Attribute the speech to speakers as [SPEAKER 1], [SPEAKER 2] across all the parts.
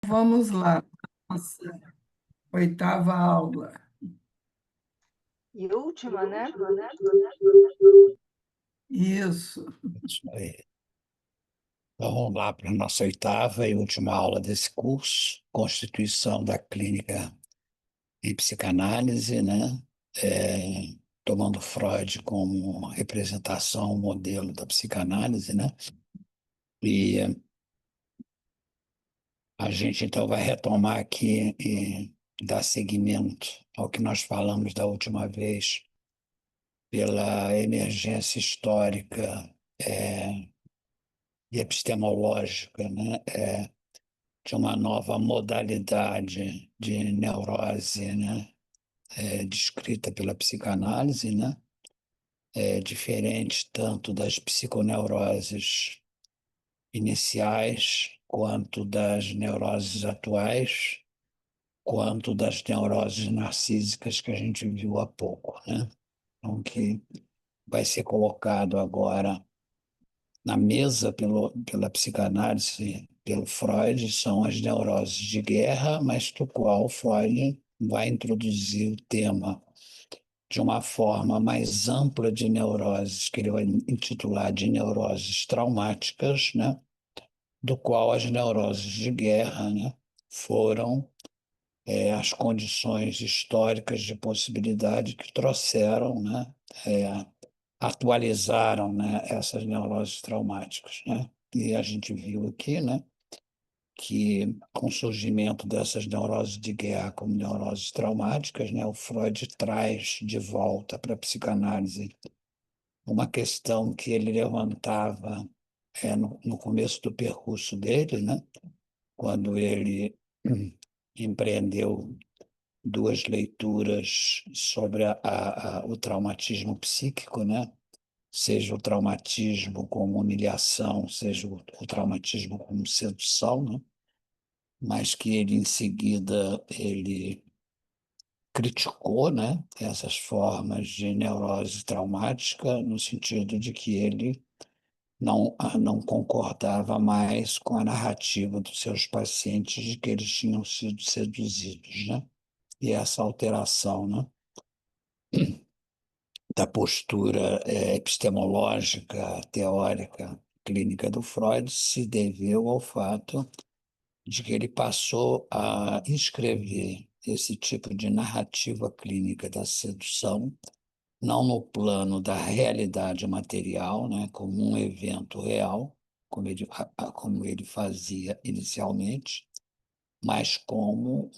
[SPEAKER 1] Vamos lá, nossa oitava aula.
[SPEAKER 2] E última, né?
[SPEAKER 1] Isso.
[SPEAKER 3] Isso aí. Então, vamos lá para a nossa oitava e última aula desse curso, Constituição da Clínica em Psicanálise, né? Tomando Freud como representação, modelo da psicanálise, né? E a gente, então, vai retomar aqui e dar seguimento ao que nós falamos da última vez, pela emergência histórica, e epistemológica, né? De uma nova modalidade de neurose, né? Descrita pela psicanálise, né? Diferente tanto das psiconeuroses iniciais, quanto das neuroses atuais, quanto das neuroses narcísicas que a gente viu há pouco, né? Então, que vai ser colocado agora na mesa pela psicanálise, pelo Freud, são as neuroses de guerra, mas do qual Freud vai introduzir o tema de uma forma mais ampla de neuroses, que ele vai intitular de neuroses traumáticas, né? Do qual as neuroses de guerra, né? Foram as condições históricas de possibilidade que trouxeram, né? É, atualizaram, né, essas neuroses traumáticas, né? E a gente viu aqui, né, que com o surgimento dessas neuroses de guerra como neuroses traumáticas, né, o Freud traz de volta para a psicanálise uma questão que ele levantava no começo do percurso dele, né, quando ele empreendeu duas leituras sobre o traumatismo psíquico, né? Seja o traumatismo como humilhação, seja o traumatismo como sedução, né? Mas que ele em seguida ele criticou, né, essas formas de neurose traumática no sentido de que ele não concordava mais com a narrativa dos seus pacientes de que eles tinham sido seduzidos, né? E essa alteração, né, da postura epistemológica, teórica, clínica do Freud se deveu ao fato de que ele passou a escrever esse tipo de narrativa clínica da sedução, não no plano da realidade material, né, como um evento real, como ele fazia inicialmente, mas como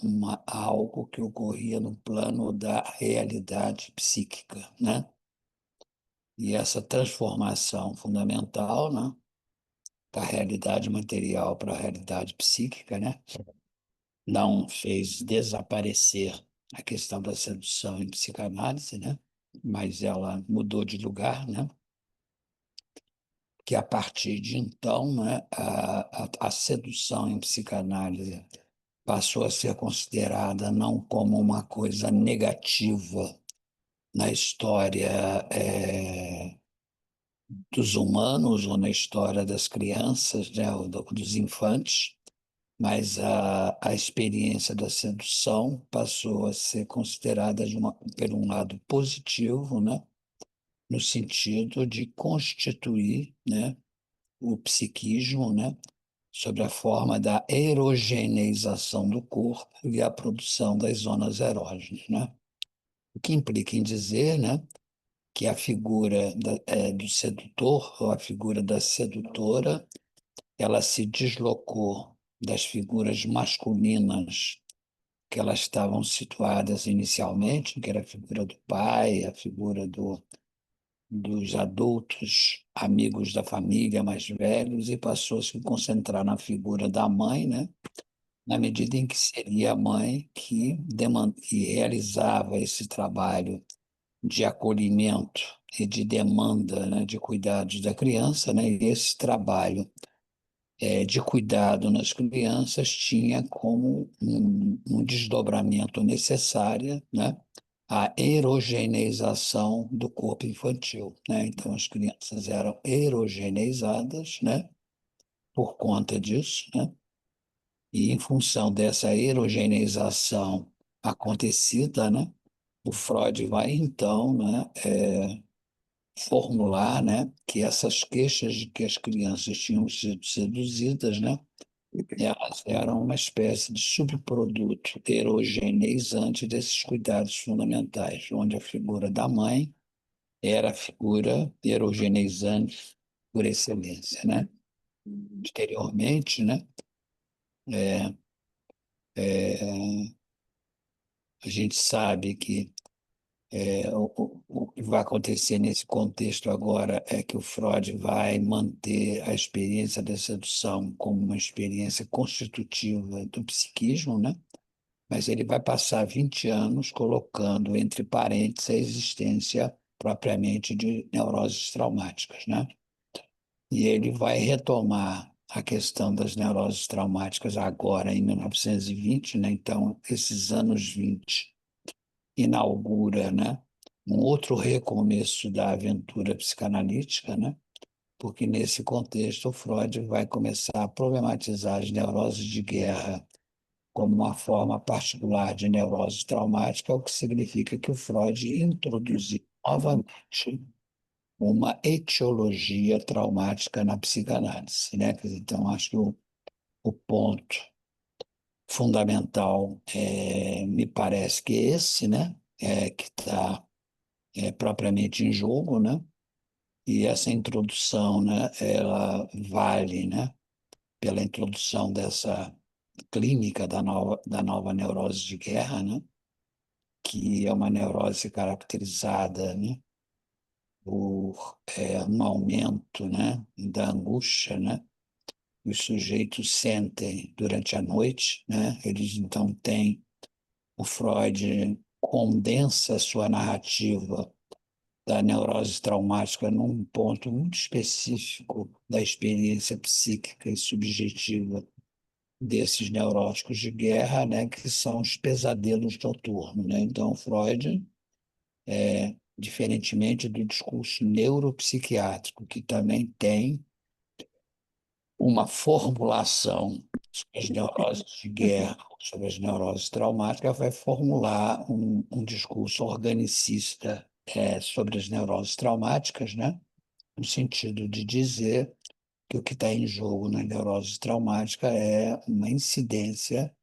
[SPEAKER 3] algo que ocorria no plano da realidade psíquica, né? E essa transformação fundamental, né, da realidade material para a realidade psíquica, né, não fez desaparecer a questão da sedução em psicanálise, né, mas ela mudou de lugar, né, que a partir de então, né, a sedução em psicanálise passou a ser considerada não como uma coisa negativa na história dos humanos ou na história das crianças, né, ou dos infantes, mas a experiência da sedução passou a ser considerada por um lado positivo, né, no sentido de constituir, né, o psiquismo, né, sob a forma da erogeneização do corpo e a produção das zonas erógenas, né? O que implica em dizer, né, que a figura do sedutor ou a figura da sedutora, ela se deslocou das figuras masculinas que elas estavam situadas inicialmente, que era a figura do pai, a figura dos adultos, amigos da família mais velhos, e passou a se concentrar na figura da mãe, né? Na medida em que seria a mãe que realizava esse trabalho de acolhimento e de demanda, né, de cuidados da criança, né, e esse trabalho de cuidado nas crianças tinha como um desdobramento necessário, né, a erogeneização do corpo infantil, né? Então as crianças eram erogeneizadas, né, por conta disso, né? E em função dessa erogeneização acontecida, né, o Freud vai então, né, formular, né, que essas queixas de que as crianças tinham sido seduzidas, né, elas eram uma espécie de subproduto erogeneizante desses cuidados fundamentais, onde a figura da mãe era a figura erogeneizante por excelência, né? Posteriormente, né, é, a gente sabe que o que vai acontecer nesse contexto agora é que o Freud vai manter a experiência da sedução como uma experiência constitutiva do psiquismo, né? Mas ele vai passar 20 anos colocando entre parênteses a existência propriamente de neuroses traumáticas, né? E ele vai retomar a questão das neuroses traumáticas agora em 1920, né? Então, esses anos 20 inaugura, né, um outro recomeço da aventura psicanalítica, né? Porque nesse contexto o Freud vai começar a problematizar as neuroses de guerra como uma forma particular de neurose traumática, o que significa que o Freud introduziu novamente uma etiologia traumática na psicanálise, né? Quer dizer, então, acho que o ponto fundamental me parece que é esse, né? Que está propriamente em jogo, né? E essa introdução, né? Ela vale, né? Pela introdução dessa clínica da nova neurose de guerra, né? Que é uma neurose caracterizada, né? Por um aumento, né? Da angústia, né? Que os sujeitos sentem durante a noite, né? Eles então têm o Freud condensa a sua narrativa da neurose traumática num ponto muito específico da experiência psíquica e subjetiva desses neuróticos de guerra, né, que são os pesadelos noturnos, né? Então, Freud, diferentemente do discurso neuropsiquiátrico, que também tem uma formulação sobre as neuroses de guerra, sobre as neuroses traumáticas, vai formular um discurso organicista sobre as neuroses traumáticas, né? No sentido de dizer que o que está em jogo na neurose traumática é uma incidência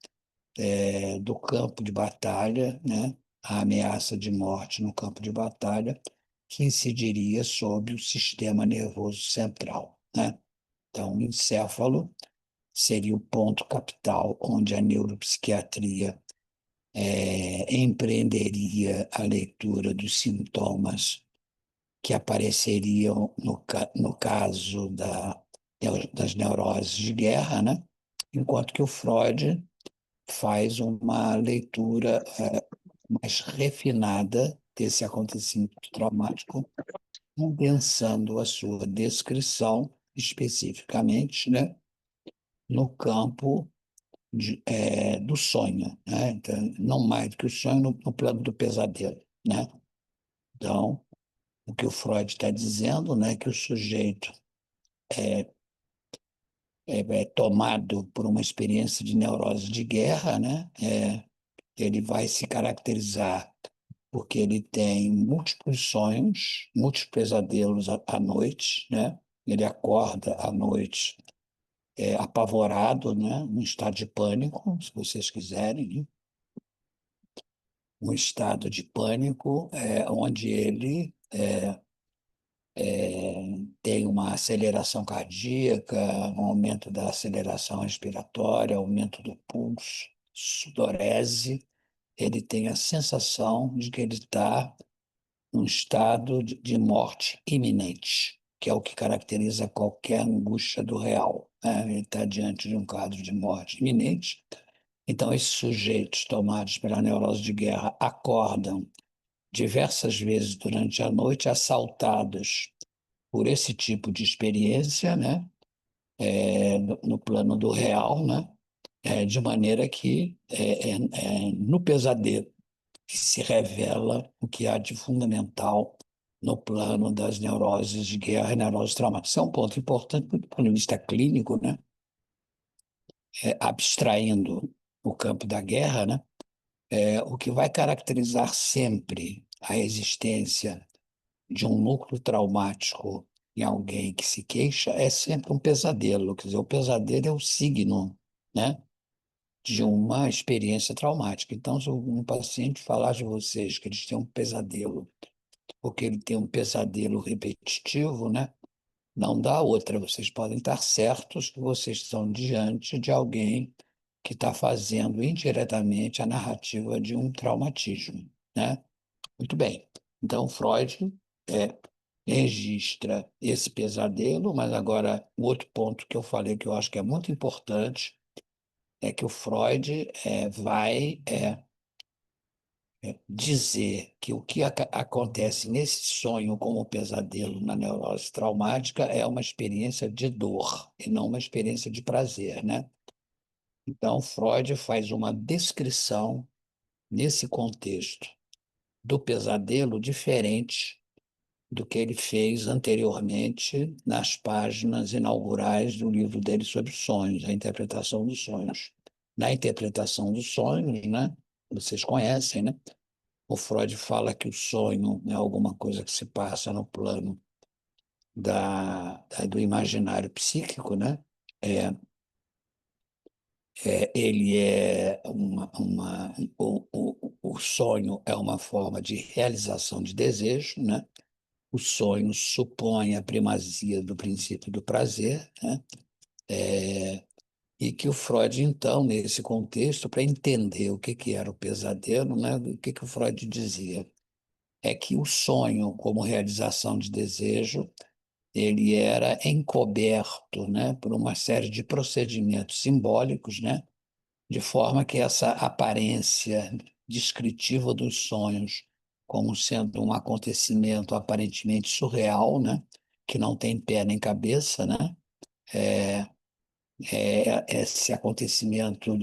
[SPEAKER 3] do campo de batalha, né? A ameaça de morte no campo de batalha, que incidiria sobre o sistema nervoso central, né? Então, o encéfalo seria o ponto capital onde a neuropsiquiatria empreenderia a leitura dos sintomas que apareceriam no caso das neuroses de guerra, né? Enquanto que o Freud faz uma leitura mais refinada desse acontecimento traumático, condensando a sua descrição especificamente, né, no campo do sonho, né? Então, não mais do que o sonho no plano do pesadelo, né? Então, o que o Freud está dizendo, né, que o sujeito é tomado por uma experiência de neurose de guerra, né? Ele vai se caracterizar porque ele tem múltiplos sonhos, múltiplos pesadelos à noite, né? Ele acorda à noite apavorado, né? Num estado de pânico, se vocês quiserem, né? Um estado de pânico onde ele tem uma aceleração cardíaca, um aumento da aceleração respiratória, aumento do pulso, sudorese. Ele tem a sensação de que ele está num estado de morte iminente, que é o que caracteriza qualquer angústia do real, né? Ele está diante de um quadro de morte iminente. Então, esses sujeitos tomados pela neurose de guerra acordam diversas vezes durante a noite, assaltados por esse tipo de experiência, né? No plano do real, né? De maneira que no pesadelo que se revela o que há de fundamental no plano das neuroses de guerra e neuroses traumáticas. Isso é um ponto importante do ponto de vista clínico, né? abstraindo o campo da guerra, né? O que vai caracterizar sempre a existência de um núcleo traumático em alguém que se queixa é sempre um pesadelo. Quer dizer, o pesadelo é o signo, né, de uma experiência traumática. Então, se um paciente falar de vocês que eles têm um pesadelo, ou que ele tem um pesadelo repetitivo, né, não dá outra. Vocês podem estar certos que vocês estão diante de alguém que está fazendo indiretamente a narrativa de um traumatismo, né? Muito bem. Então, Freud é, registra esse pesadelo, mas agora, o outro ponto que eu falei que eu acho que é muito importante é que o Freud vai dizer que o que acontece nesse sonho como pesadelo na neurose traumática é uma experiência de dor e não uma experiência de prazer, né? Então, Freud faz uma descrição nesse contexto do pesadelo diferente do que ele fez anteriormente nas páginas inaugurais do livro dele sobre sonhos, a interpretação dos sonhos. Na interpretação dos sonhos, né? Vocês conhecem, né? O Freud fala que o sonho é alguma coisa que se passa no plano do imaginário psíquico, né? É, ele é o sonho é uma forma de realização de desejo, né? O sonho supõe a primazia do princípio do prazer, né? E que o Freud, então, nesse contexto, para entender o que era o pesadelo, né? O que o Freud dizia? É que o sonho, como realização de desejo, ele era encoberto, né, por uma série de procedimentos simbólicos, né, de forma que essa aparência descritiva dos sonhos como sendo um acontecimento aparentemente surreal, né, que não tem pé nem cabeça, né, esse acontecimento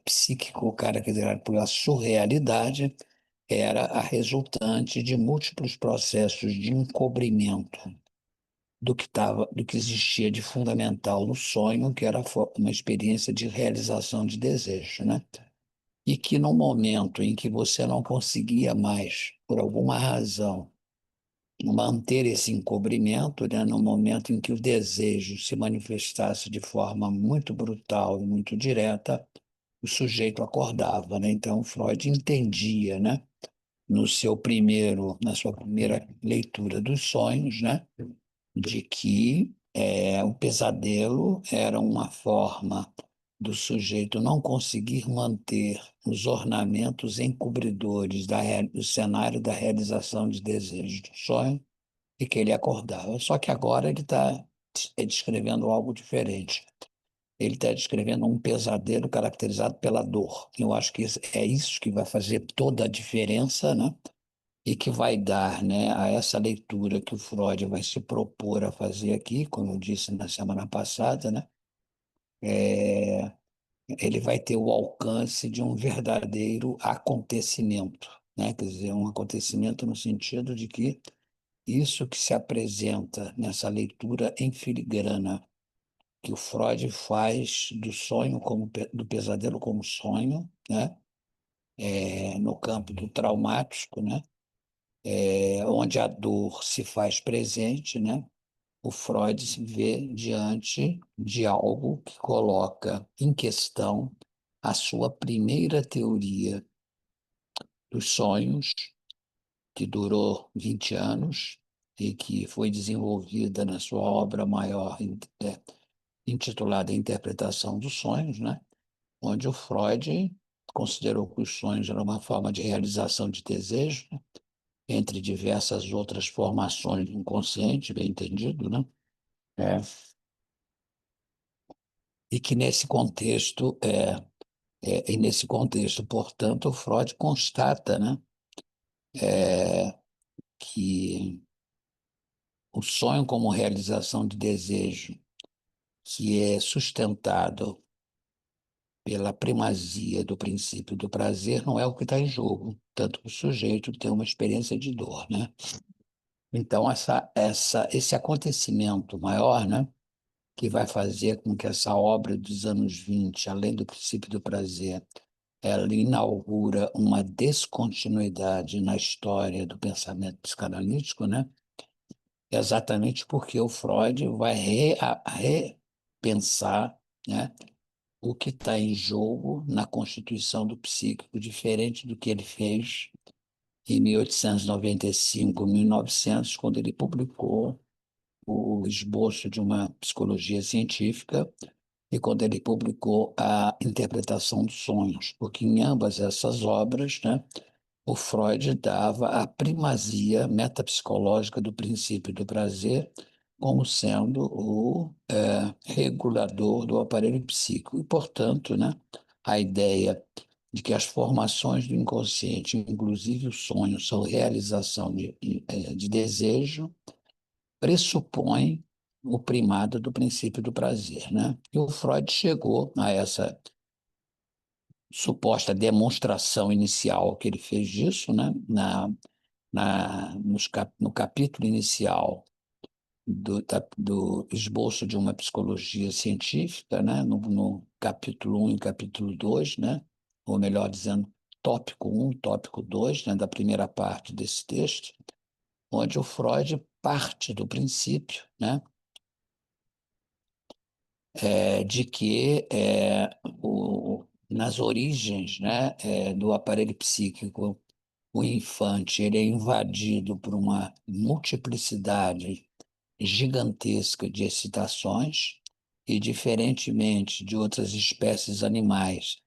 [SPEAKER 3] psíquico caracterizado pela surrealidade era a resultante de múltiplos processos de encobrimento do que existia de fundamental no sonho, que era uma experiência de realização de desejo, né? E que no momento em que você não conseguia mais, por alguma razão, manter esse encobrimento, né? No momento em que o desejo se manifestasse de forma muito brutal e muito direta, o sujeito acordava, né? Então Freud entendia, né? Na sua primeira leitura dos sonhos, né? De que o pesadelo era uma forma do sujeito não conseguir manter os ornamentos encobridores do cenário da realização de desejos do sonho e que ele acordava. Só que agora ele está descrevendo algo diferente. Ele está descrevendo um pesadelo caracterizado pela dor. Eu acho que é isso que vai fazer toda a diferença, né? E que vai dar, né, a essa leitura que o Freud vai se propor a fazer aqui, como eu disse na semana passada, né, é, ele vai ter o alcance de um verdadeiro acontecimento, né, quer dizer, um acontecimento no sentido de que isso que se apresenta nessa leitura em filigrana que o Freud faz do sonho como do pesadelo como sonho, né, no campo do traumático, né, onde a dor se faz presente, né? O Freud se vê diante de algo que coloca em questão a sua primeira teoria dos sonhos, que durou 20 anos e que foi desenvolvida na sua obra maior, intitulada Interpretação dos Sonhos, né? Onde o Freud considerou que os sonhos eram uma forma de realização de desejo, entre diversas outras formações do inconsciente, bem entendido, né? É. E que nesse contexto, portanto, Freud constata, né, que o sonho como realização de desejo, que é sustentado pela primazia do princípio do prazer, não é o que está em jogo, tanto que o sujeito tem uma experiência de dor, né? Então, esse acontecimento maior, né, que vai fazer com que essa obra dos anos 20, além do princípio do prazer, ela inaugura uma descontinuidade na história do pensamento psicanalítico, né? Exatamente porque o Freud vai repensar, né, o que está em jogo na constituição do psíquico, diferente do que ele fez em 1895, 1900, quando ele publicou o esboço de uma psicologia científica e quando ele publicou a interpretação dos sonhos, porque em ambas essas obras, né, o Freud dava a primazia metapsicológica do princípio do prazer como sendo o regulador do aparelho psíquico. E, portanto, né, a ideia de que as formações do inconsciente, inclusive os sonhos, são realização de desejo, pressupõe o primado do princípio do prazer, né? E o Freud chegou a essa suposta demonstração inicial que ele fez disso, né? No capítulo inicial do esboço de uma psicologia científica, né? No capítulo 1 e capítulo 2, né? Ou melhor dizendo, tópico 1, tópico 2, né? Da primeira parte desse texto, onde o Freud parte do princípio, né? De que nas origens, né, do aparelho psíquico, o infante ele é invadido por uma multiplicidade gigantesca de excitações e, diferentemente de outras espécies animais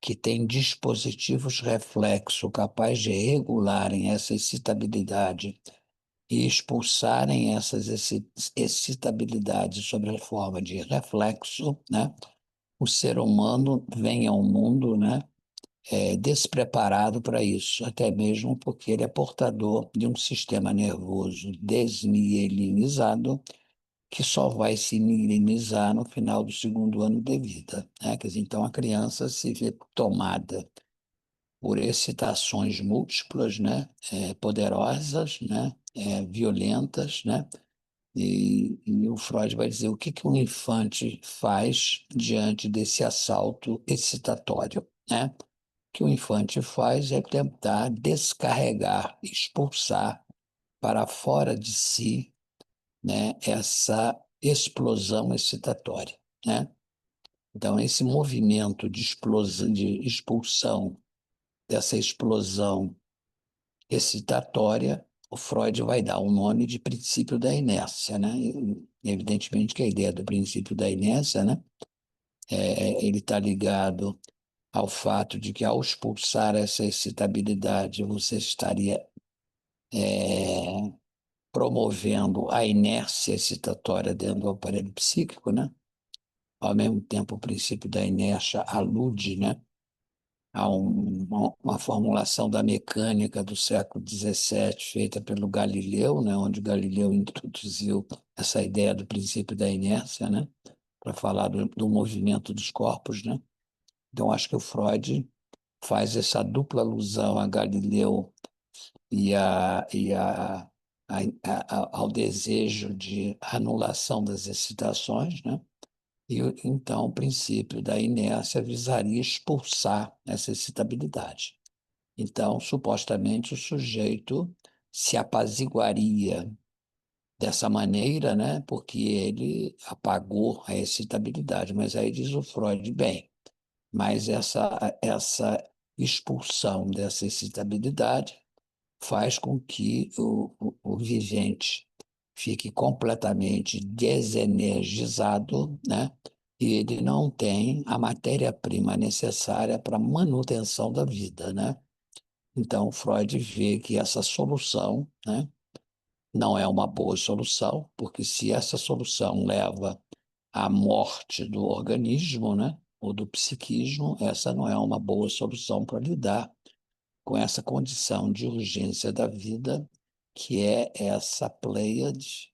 [SPEAKER 3] que têm dispositivos reflexos capazes de regularem essa excitabilidade e expulsarem essas excitabilidades sob a forma de reflexo, né? O ser humano vem ao mundo, né, despreparado para isso, até mesmo porque ele é portador de um sistema nervoso desmielinizado que só vai se mielinizar no final do segundo ano de vida, né? Quer dizer, então a criança se vê tomada por excitações múltiplas, né, poderosas, né, violentas, né, e o Freud vai dizer o que que um infante faz diante desse assalto excitatório, né? O que o infante faz é tentar descarregar, expulsar para fora de si, né, essa explosão excitatória, né? Então, esse movimento de explosão, de expulsão dessa explosão excitatória, o Freud vai dar o nome de princípio da inércia, né? E, evidentemente que a ideia do princípio da inércia, né, ele está ligado ao fato de que ao expulsar essa excitabilidade, você estaria promovendo a inércia excitatória dentro do aparelho psíquico, né? Ao mesmo tempo, o princípio da inércia alude, né, há uma formulação da mecânica do século XVII feita pelo Galileu, né, onde Galileu introduziu essa ideia do princípio da inércia, né, para falar do movimento dos corpos, né? Então, acho que o Freud faz essa dupla alusão a Galileu ao desejo de anulação das excitações, né? E então o princípio da inércia visaria expulsar essa excitabilidade. Então, supostamente, o sujeito se apaziguaria dessa maneira, né? Porque ele apagou a excitabilidade. Mas aí diz o Freud, bem, mas essa expulsão dessa excitabilidade faz com que o vivente fique completamente desenergizado, né? E ele não tem a matéria-prima necessária para a manutenção da vida, né? Então, Freud vê que essa solução, né, não é uma boa solução, porque se essa solução leva à morte do organismo, né, ou do psiquismo, essa não é uma boa solução para lidar com essa condição de urgência da vida, que é essa pleiade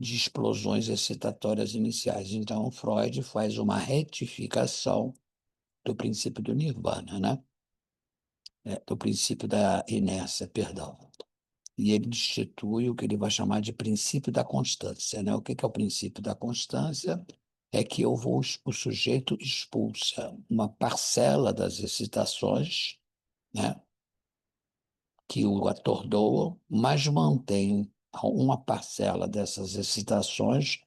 [SPEAKER 3] de explosões excitatórias iniciais. Então, Freud faz uma retificação do princípio do nirvana, né? Do princípio da inércia, perdão. e ele institui o que ele vai chamar de princípio da constância, né? O que é o princípio da constância? É que o sujeito expulsa uma parcela das excitações, né, que o atordoam, mas mantém uma parcela dessas excitações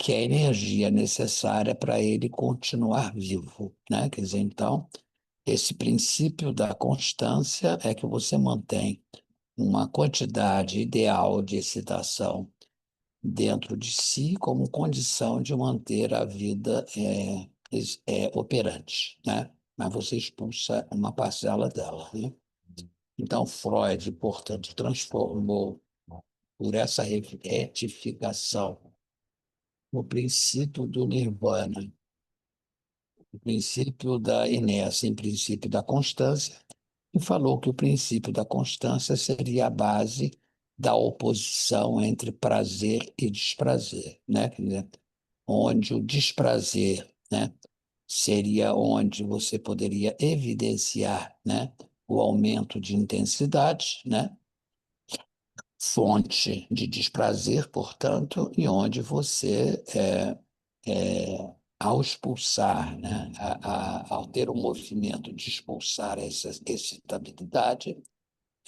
[SPEAKER 3] que é a energia necessária para ele continuar vivo, né? Quer dizer, então, esse princípio da constância é que você mantém uma quantidade ideal de excitação dentro de si como condição de manter a vida operante, né? Mas você expulsa uma parcela dela, né? Então, Freud, portanto, transformou por essa retificação o princípio do nirvana, o princípio da inércia em princípio da constância, e falou que o princípio da constância seria a base da oposição entre prazer e desprazer, né? Quer dizer, onde o desprazer, né, seria onde você poderia evidenciar, né, o aumento de intensidade, né, fonte de desprazer, portanto, e onde você, ao expulsar, né, ao ter o movimento de expulsar essa excitabilidade,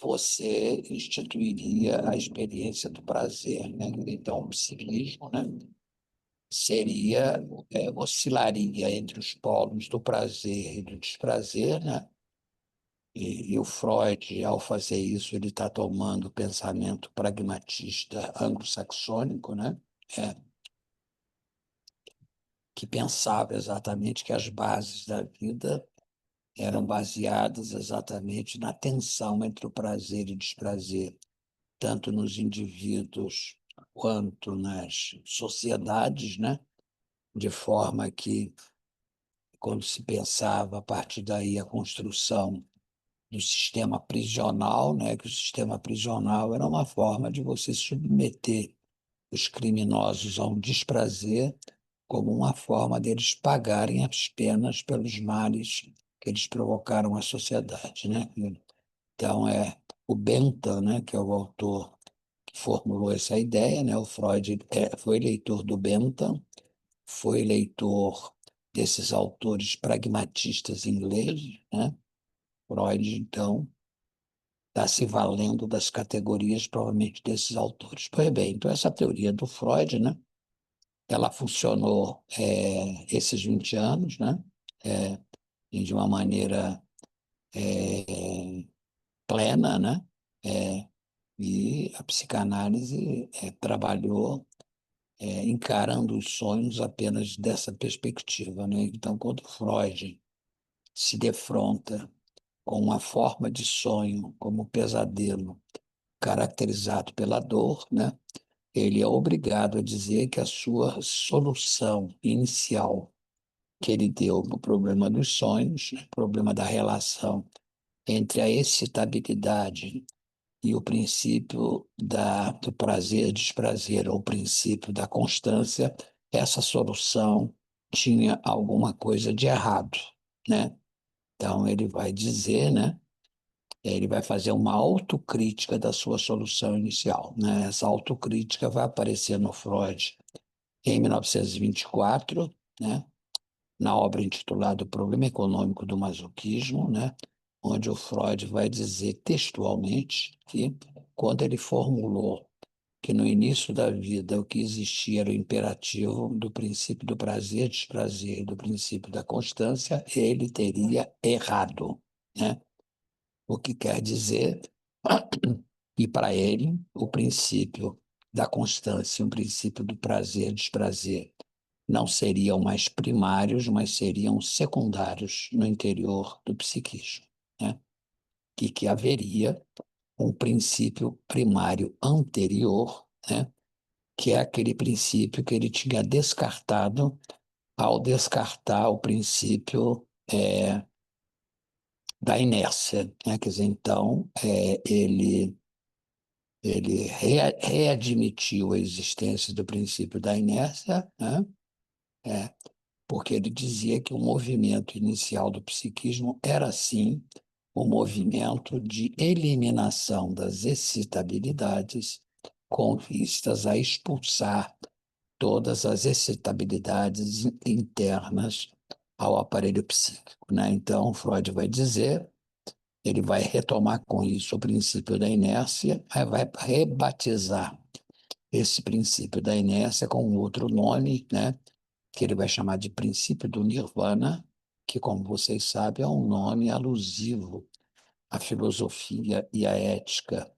[SPEAKER 3] você instituiria a experiência do prazer, né? Então, o psiquismo, né, seria, oscilaria entre os polos do prazer e do desprazer, né? E o Freud, ao fazer isso, ele está tomando o pensamento pragmatista anglo-saxônico, né? É, que pensava exatamente que as bases da vida eram baseadas exatamente na tensão entre o prazer e o desprazer, tanto nos indivíduos quanto nas sociedades, né? De forma que, quando se pensava a partir daí a construção do sistema prisional, né, que o sistema prisional era uma forma de você submeter os criminosos a um desprazer como uma forma deles pagarem as penas pelos males que eles provocaram à sociedade, né? Então, o Bentham, né, que é o autor que formulou essa ideia, né? O Freud foi leitor do Bentham, foi leitor desses autores pragmatistas ingleses, né? Freud, então, está se valendo das categorias, provavelmente, desses autores. Pois bem, então essa teoria do Freud, né, ela funcionou esses 20 anos, né, é, e de uma maneira plena, né, é, e a psicanálise trabalhou encarando os sonhos apenas dessa perspectiva, né? Então, quando Freud se defronta com uma forma de sonho como pesadelo caracterizado pela dor, né? Ele é obrigado a dizer que a sua solução inicial que ele deu para o problema dos sonhos, né, problema da relação entre a excitabilidade e o princípio do prazer e desprazer, ou o princípio da constância, essa solução tinha alguma coisa de errado, né? Então ele vai dizer, né? Ele vai fazer uma autocrítica da sua solução inicial, né? Essa autocrítica vai aparecer no Freud em 1924, né? Na obra intitulada O Problema Econômico do Masoquismo, né? Onde o Freud vai dizer textualmente que, quando ele formulou que no início da vida o que existia era o imperativo do princípio do prazer, desprazer, do princípio da constância, ele teria errado, né? O que quer dizer que, para ele, o princípio da constância, o princípio do prazer, desprazer, não seriam mais primários, mas seriam secundários no interior do psiquismo, né? E que haveria um princípio primário anterior, né? Que é aquele princípio que ele tinha descartado ao descartar o princípio da inércia, né? Quer dizer, então, ele readmitiu a existência do princípio da inércia, né? Porque ele dizia que o movimento inicial do psiquismo era, sim, o movimento de eliminação das excitabilidades com vistas a expulsar todas as excitabilidades internas ao aparelho psíquico, né? Então, Freud vai dizer, ele vai retomar com isso o princípio da inércia, aí vai rebatizar esse princípio da inércia com um outro nome, né? Que ele vai chamar de princípio do Nirvana, que, como vocês sabem, é um nome alusivo à filosofia e à ética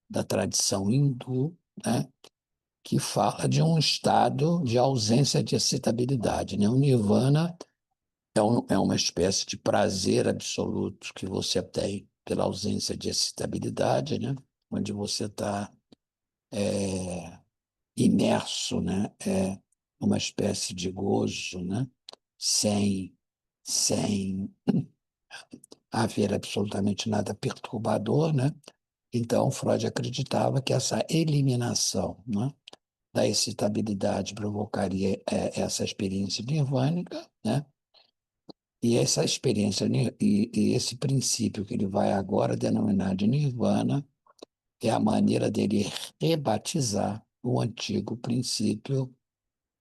[SPEAKER 3] da tradição hindu, né? Que fala de um estado de ausência de excitabilidade, né? O Nirvana é uma espécie de prazer absoluto que você tem pela ausência de excitabilidade, né? Onde você está imerso, né? É uma espécie de gozo, né? Sem haver absolutamente nada perturbador, né? Então, Freud acreditava que essa eliminação, né, da excitabilidade provocaria essa experiência nirvânica, né? E essa experiência e esse princípio que ele vai agora denominar de nirvana é a maneira dele rebatizar o antigo princípio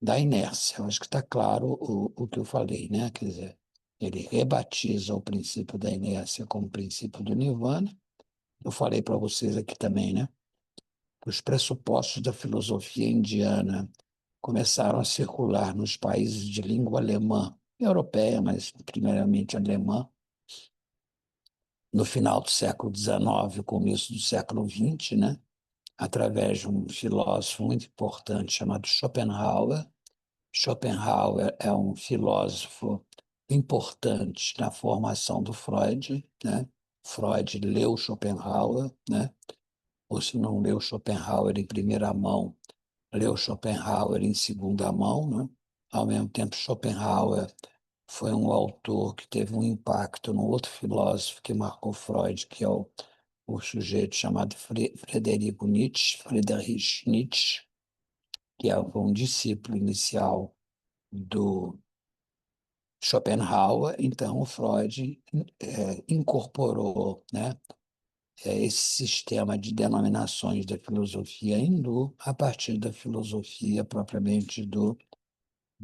[SPEAKER 3] da inércia. Eu acho que está claro o que eu falei, né? Quer dizer, ele rebatiza o princípio da inércia como princípio do nirvana. Eu falei para vocês aqui também, né? Os pressupostos da filosofia indiana começaram a circular nos países de língua alemã, europeia, mas primeiramente alemã, no final do século XIX, começo do século XX, né? Através de um filósofo muito importante chamado Schopenhauer. Schopenhauer é um filósofo importante na formação do Freud, né? Freud leu Schopenhauer, né? Ou se não leu Schopenhauer em primeira mão, leu Schopenhauer em segunda mão, né? Ao mesmo tempo, Schopenhauer foi um autor que teve um impacto no outro filósofo que marcou Freud, que é o sujeito chamado Friedrich Nietzsche, que é um discípulo inicial do Schopenhauer. Então, o Freud incorporou, né, esse sistema de denominações da filosofia hindu a partir da filosofia propriamente do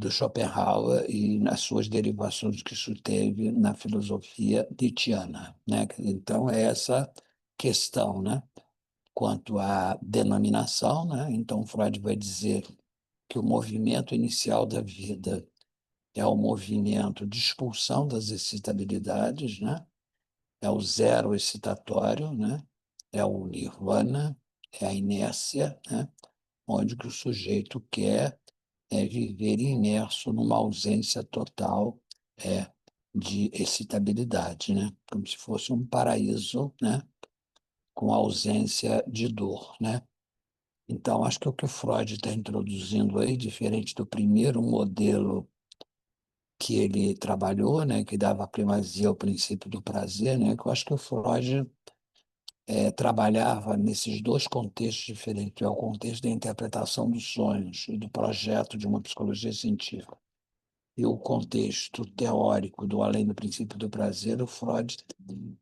[SPEAKER 3] Schopenhauer e nas suas derivações que isso teve na filosofia nietzschiana, né? Então, é essa questão, né? Quanto à denominação, né? Então, Freud vai dizer que o movimento inicial da vida é o movimento de expulsão das excitabilidades, né? É o zero excitatório, né? É o nirvana, é a inércia, né? Onde que o sujeito quer viver imerso numa ausência total de excitabilidade, né? Como se fosse um paraíso, né? Com ausência de dor, né? Então, acho que o que o Freud está introduzindo aí, diferente do primeiro modelo que ele trabalhou, né, que dava primazia ao princípio do prazer, né, que eu acho que o Freud trabalhava nesses dois contextos diferentes, que é o contexto da interpretação dos sonhos e do projeto de uma psicologia científica, e o contexto teórico do além do princípio do prazer. O Freud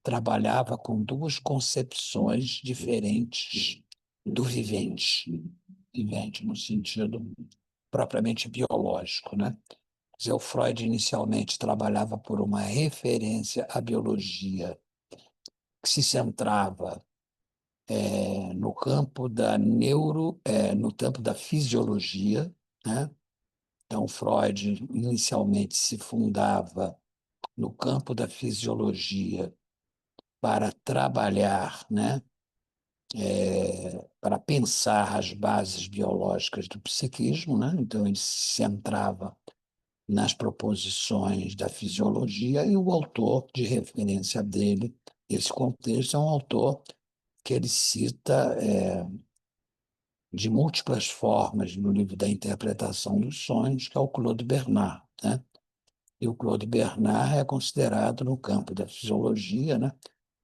[SPEAKER 3] trabalhava com duas concepções diferentes do vivente no sentido propriamente biológico, né? Quer dizer, o Freud inicialmente trabalhava por uma referência à biologia que se centrava no campo da no campo da fisiologia, né? Então, Freud inicialmente se fundava no campo da fisiologia para trabalhar, né? Para pensar as bases biológicas do psiquismo, né? Então, ele se centrava nas proposições da fisiologia, e o autor de referência dele, esse contexto, é um autor que ele cita de múltiplas formas no livro da interpretação dos sonhos, que é o Claude Bernard, né? E o Claude Bernard é considerado, no campo da fisiologia, né,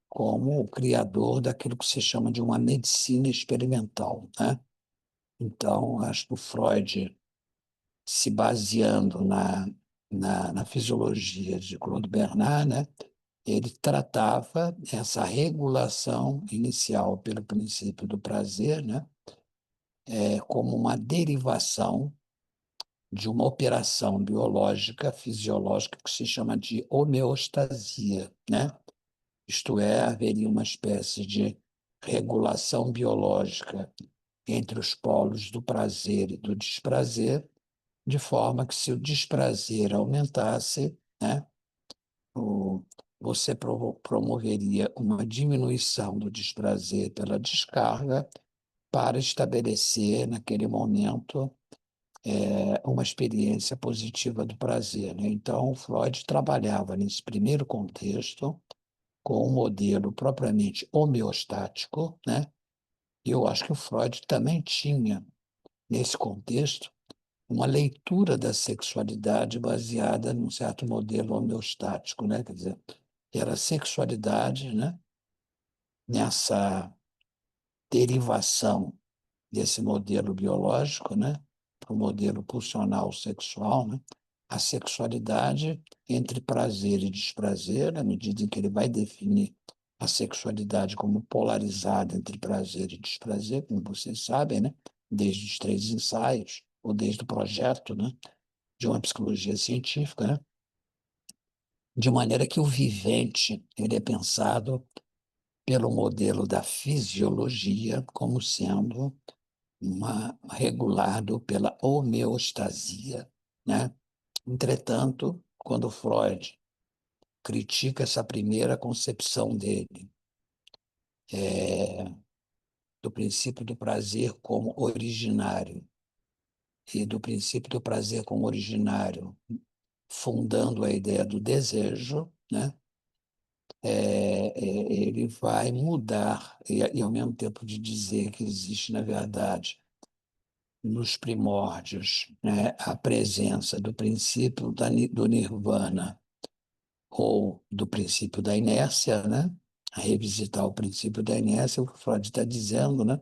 [SPEAKER 3] como o criador daquilo que se chama de uma medicina experimental, né? Então, acho que o Freud, se baseando na fisiologia de Claude Bernard, né, ele tratava essa regulação inicial pelo princípio do prazer, né, como uma derivação de uma operação biológica, fisiológica, que se chama de homeostasia, né? Isto é, haveria uma espécie de regulação biológica entre os polos do prazer e do desprazer, de forma que, se o desprazer aumentasse, né, o- você promoveria uma diminuição do desprazer pela descarga para estabelecer, naquele momento, uma experiência positiva do prazer, né? Então, Freud trabalhava nesse primeiro contexto com um modelo propriamente homeostático, né? E eu acho que o Freud também tinha, nesse contexto, uma leitura da sexualidade baseada num certo modelo homeostático, né? Quer dizer, era a sexualidade, né, nessa derivação desse modelo biológico, né, para o modelo pulsional sexual, né, a sexualidade entre prazer e desprazer, à medida em que ele vai definir a sexualidade como polarizada entre prazer e desprazer, como vocês sabem, né, desde os três ensaios, ou desde o projeto, né, de uma psicologia científica, né, de maneira que o vivente ele é pensado pelo modelo da fisiologia como sendo regulado pela homeostasia, né? Entretanto, quando Freud critica essa primeira concepção dele, do princípio do prazer como originário e do princípio do prazer como originário, fundando a ideia do desejo, né? Ele vai mudar e, ao mesmo tempo, de dizer que existe, na verdade, nos primórdios, né, a presença do princípio do nirvana ou do princípio da inércia, né? A revisitar o princípio da inércia, o que Freud está dizendo, né,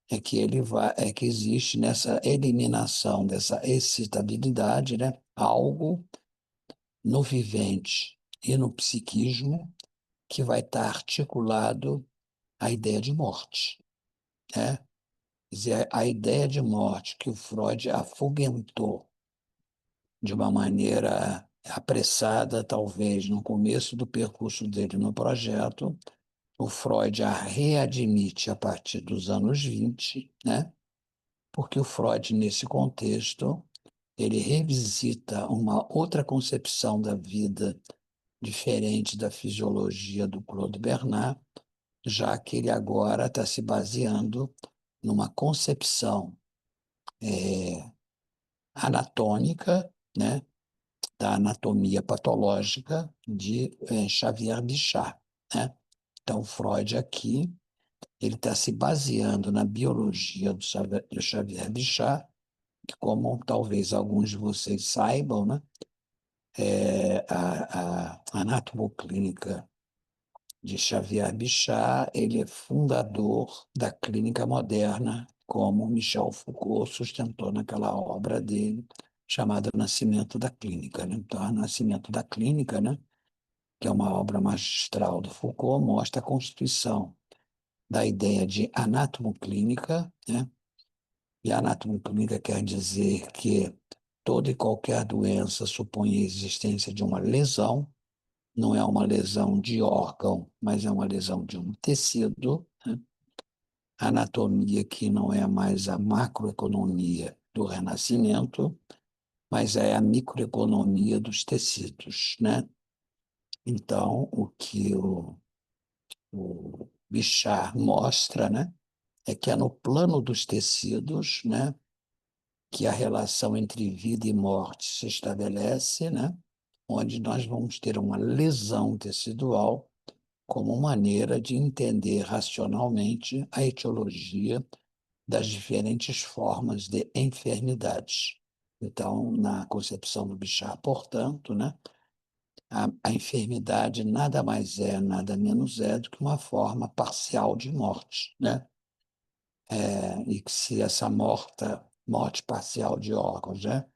[SPEAKER 3] é que existe nessa eliminação dessa excitabilidade, né, algo no vivente e no psiquismo que vai estar articulado à ideia de morte, né? Quer dizer, a ideia de morte que o Freud afugentou de uma maneira apressada, talvez, no começo do percurso dele no projeto, o Freud a readmite a partir dos anos 20, né? Porque o Freud, nesse contexto, ele revisita uma outra concepção da vida diferente da fisiologia do Claude Bernard, já que ele agora está se baseando numa concepção anatômica, né, da anatomia patológica de Xavier Bichat, né? Então, Freud aqui ele está se baseando na biologia do Xavier Bichat, que, como talvez alguns de vocês saibam, né, a anatomoclínica de Xavier Bichat, ele é fundador da clínica moderna, como Michel Foucault sustentou naquela obra dele, chamada Nascimento da Clínica, né? Então, o Nascimento da Clínica, né, que é uma obra magistral do Foucault, mostra a constituição da ideia de anatomoclínica, né? E anatomoclínica quer dizer que toda e qualquer doença supõe a existência de uma lesão, não é uma lesão de órgão, mas é uma lesão de um tecido, né? Anatomia que não é mais a macroeconomia do Renascimento, mas é a microeconomia dos tecidos, né? Então, o que o Bichat mostra, né, é que é no plano dos tecidos, né, que a relação entre vida e morte se estabelece, né, onde nós vamos ter uma lesão tecidual como maneira de entender racionalmente a etiologia das diferentes formas de enfermidades. Então, na concepção do Bichat, portanto, né, a enfermidade nada mais é, nada menos é do que uma forma parcial de morte, né? E que, se essa morte parcial de órgãos, né,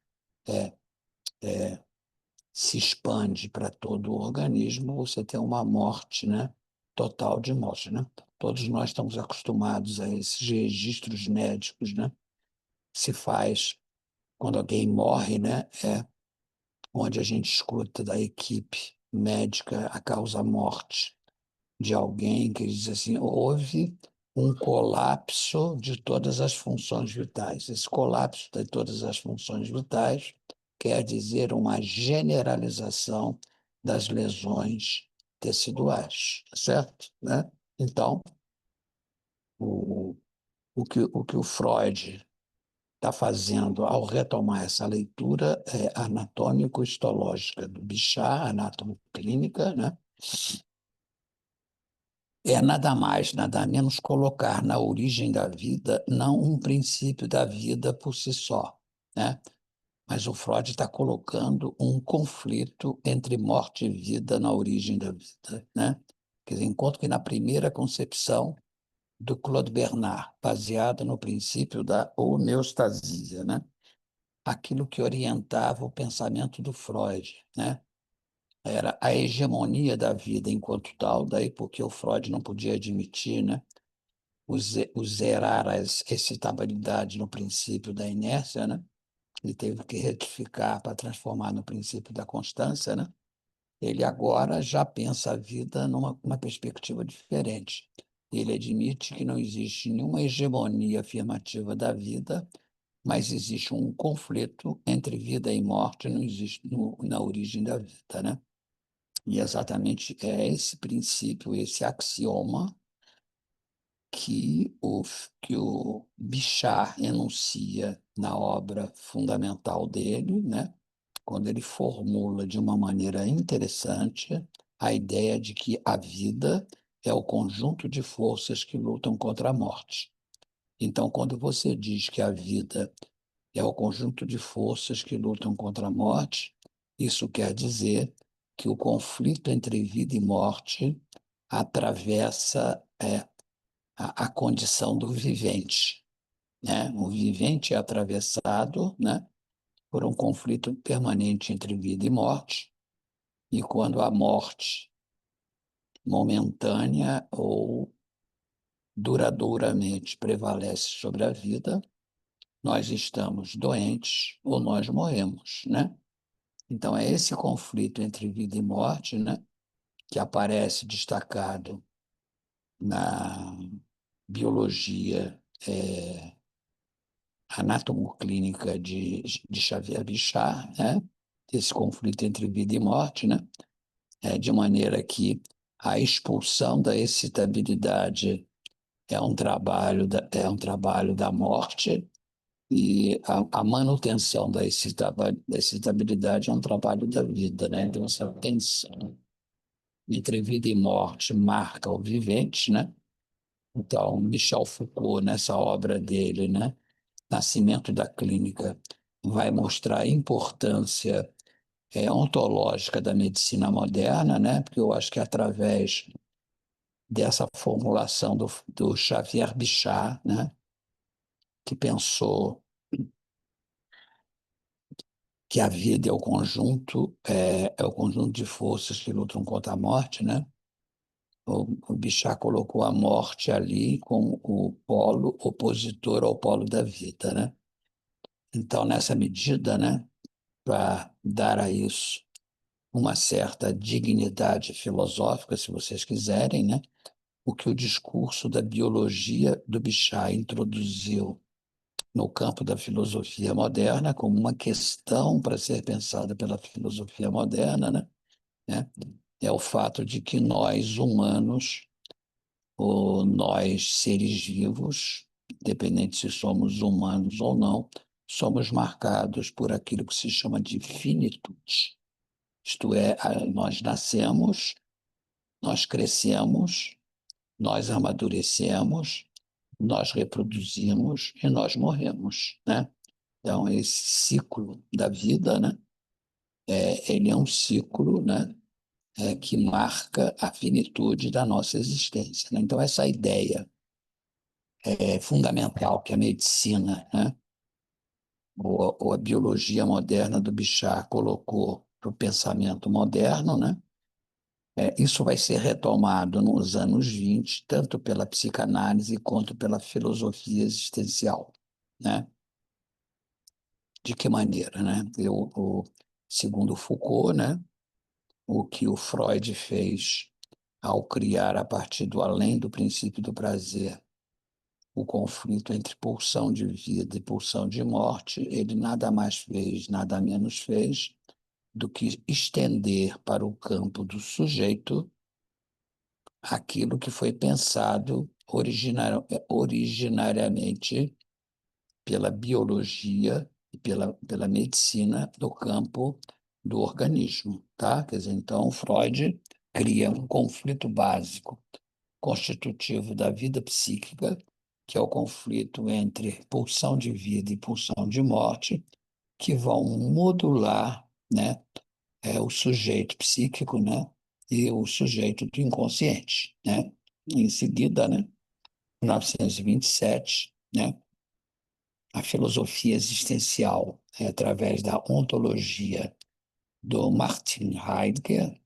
[SPEAKER 3] se expande para todo o organismo, você tem uma morte, né, total de morte, né? Todos nós estamos acostumados a esses registros médicos, né? Se faz quando alguém morre, né? É onde a gente escuta da equipe médica a causa-morte de alguém que diz assim, houve um colapso de todas as funções vitais. Esse colapso de todas as funções vitais quer dizer uma generalização das lesões teciduais, certo? Né? Então, o, o que o Freud está fazendo ao retomar essa leitura anatômico-histológica do Bichat, anatomoclínica, né? É nada mais, nada menos colocar na origem da vida não um princípio da vida por si só, né? Mas o Freud está colocando um conflito entre morte e vida na origem da vida, né? Quer dizer, enquanto que na primeira concepção do Claude Bernard, baseada no princípio da homeostasia, né? Aquilo que orientava o pensamento do Freud, né? Era a hegemonia da vida enquanto tal, daí porque o Freud não podia admitir, né, o zerar a excitabilidade no princípio da inércia, né? Ele teve que retificar para transformar no princípio da constância, né? Ele agora já pensa a vida numa uma perspectiva diferente. Ele admite que não existe nenhuma hegemonia afirmativa da vida, mas existe um conflito entre vida e morte, não existe na origem da vida, né? E exatamente é esse princípio, esse axioma que o Bichat enuncia na obra fundamental dele, né? Quando ele formula de uma maneira interessante a ideia de que a vida é o conjunto de forças que lutam contra a morte. Então, quando você diz que a vida é o conjunto de forças que lutam contra a morte, isso quer dizer que o conflito entre vida e morte atravessa a condição do vivente, né? O vivente é atravessado, né, por um conflito permanente entre vida e morte, e quando a morte momentânea ou duradouramente prevalece sobre a vida, nós estamos doentes ou nós morremos, né? Então é esse conflito entre vida e morte, né, que aparece destacado na biologia anatomoclínica de Xavier Bichat, né? Esse conflito entre vida e morte, né? De maneira que a expulsão da excitabilidade é um trabalho da morte e a manutenção da excitabilidade é um trabalho da vida, né? Então, essa tensão entre vida e morte marca o vivente, né? Então, Michel Foucault, nessa obra dele, né? Nascimento da Clínica, vai mostrar a importância ontológica da medicina moderna, né? Porque eu acho que através dessa formulação do Xavier Bichat, né? Que pensou que a vida é o conjunto de forças que lutam contra a morte, né? O Bichat colocou a morte ali como o polo opositor ao polo da vida, né? Então, nessa medida, né, para dar a isso uma certa dignidade filosófica, se vocês quiserem, né, o que o discurso da biologia do Bichat introduziu no campo da filosofia moderna como uma questão para ser pensada pela filosofia moderna, né, é o fato de que nós, humanos, ou nós, seres vivos, independente se somos humanos ou não, somos marcados por aquilo que se chama de finitude. Isto é, nós nascemos, nós crescemos, nós amadurecemos, nós reproduzimos e nós morremos, né? Então, esse ciclo da vida, né? Ele é um ciclo, né? Que marca a finitude da nossa existência, né? Então, essa ideia é fundamental que a medicina, né? Ou a biologia moderna do Bichat colocou o pensamento moderno, né? Isso vai ser retomado nos anos 20, tanto pela psicanálise quanto pela filosofia existencial, né? De que maneira, né? Segundo Foucault, né? O que o Freud fez ao criar, a partir do além do princípio do prazer, o conflito entre pulsão de vida e pulsão de morte, ele nada mais fez, nada menos fez do que estender para o campo do sujeito aquilo que foi pensado originariamente pela biologia e pela medicina do campo do organismo, tá? Quer dizer, então, Freud cria um conflito básico constitutivo da vida psíquica, que é o conflito entre pulsão de vida e pulsão de morte, que vão modular, né, o sujeito psíquico, né, e o sujeito do inconsciente, né? Em seguida, né, 1927, né, a filosofia existencial, através da ontologia do Martin Heidegger,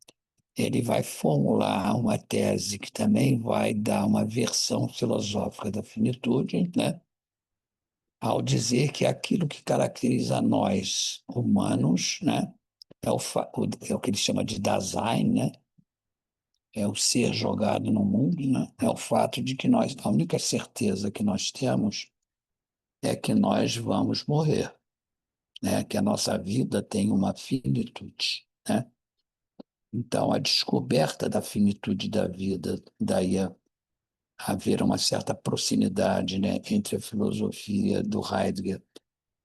[SPEAKER 3] ele vai formular uma tese que também vai dar uma versão filosófica da finitude, né? Ao dizer que aquilo que caracteriza nós humanos, né? É o que ele chama de Dasein, né? É o ser jogado no mundo, né? É o fato de que a única certeza que nós temos é que nós vamos morrer, né? Que a nossa vida tem uma finitude, né? Então, a descoberta da finitude da vida, daí haver uma certa proximidade, né, entre a filosofia do Heidegger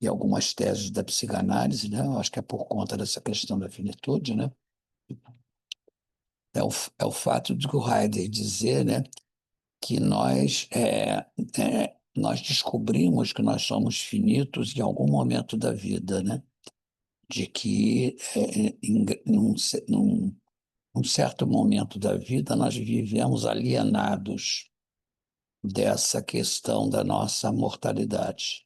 [SPEAKER 3] e algumas teses da psicanálise, né? Eu acho que é por conta dessa questão da finitude, né? É o fato de que o Heidegger dizer, né, que nós descobrimos que nós somos finitos em algum momento da vida, né? De que num certo momento da vida nós vivemos alienados dessa questão da nossa mortalidade.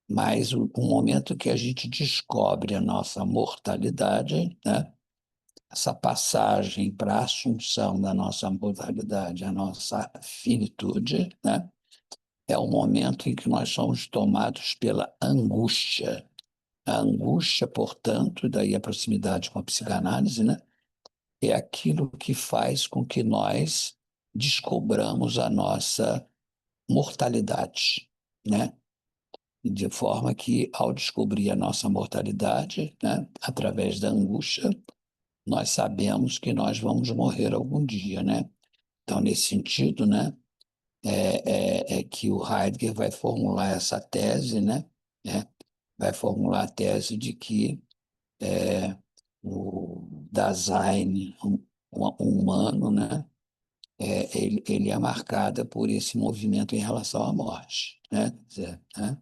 [SPEAKER 3] Mas o momento que a gente descobre a nossa mortalidade, né? Essa passagem para a assunção da nossa mortalidade, a nossa finitude, né? É o momento em que nós somos tomados pela angústia. A angústia, portanto, daí a proximidade com a psicanálise, né? É aquilo que faz com que nós descobramos a nossa mortalidade, né? De forma que, ao descobrir a nossa mortalidade, né, através da angústia, nós sabemos que nós vamos morrer algum dia, né? Então, nesse sentido, né, é que o Heidegger vai formular essa tese, né, vai formular a tese de que o Dasein humano, né, ele é marcado por esse movimento em relação à morte, né? Quer dizer, né?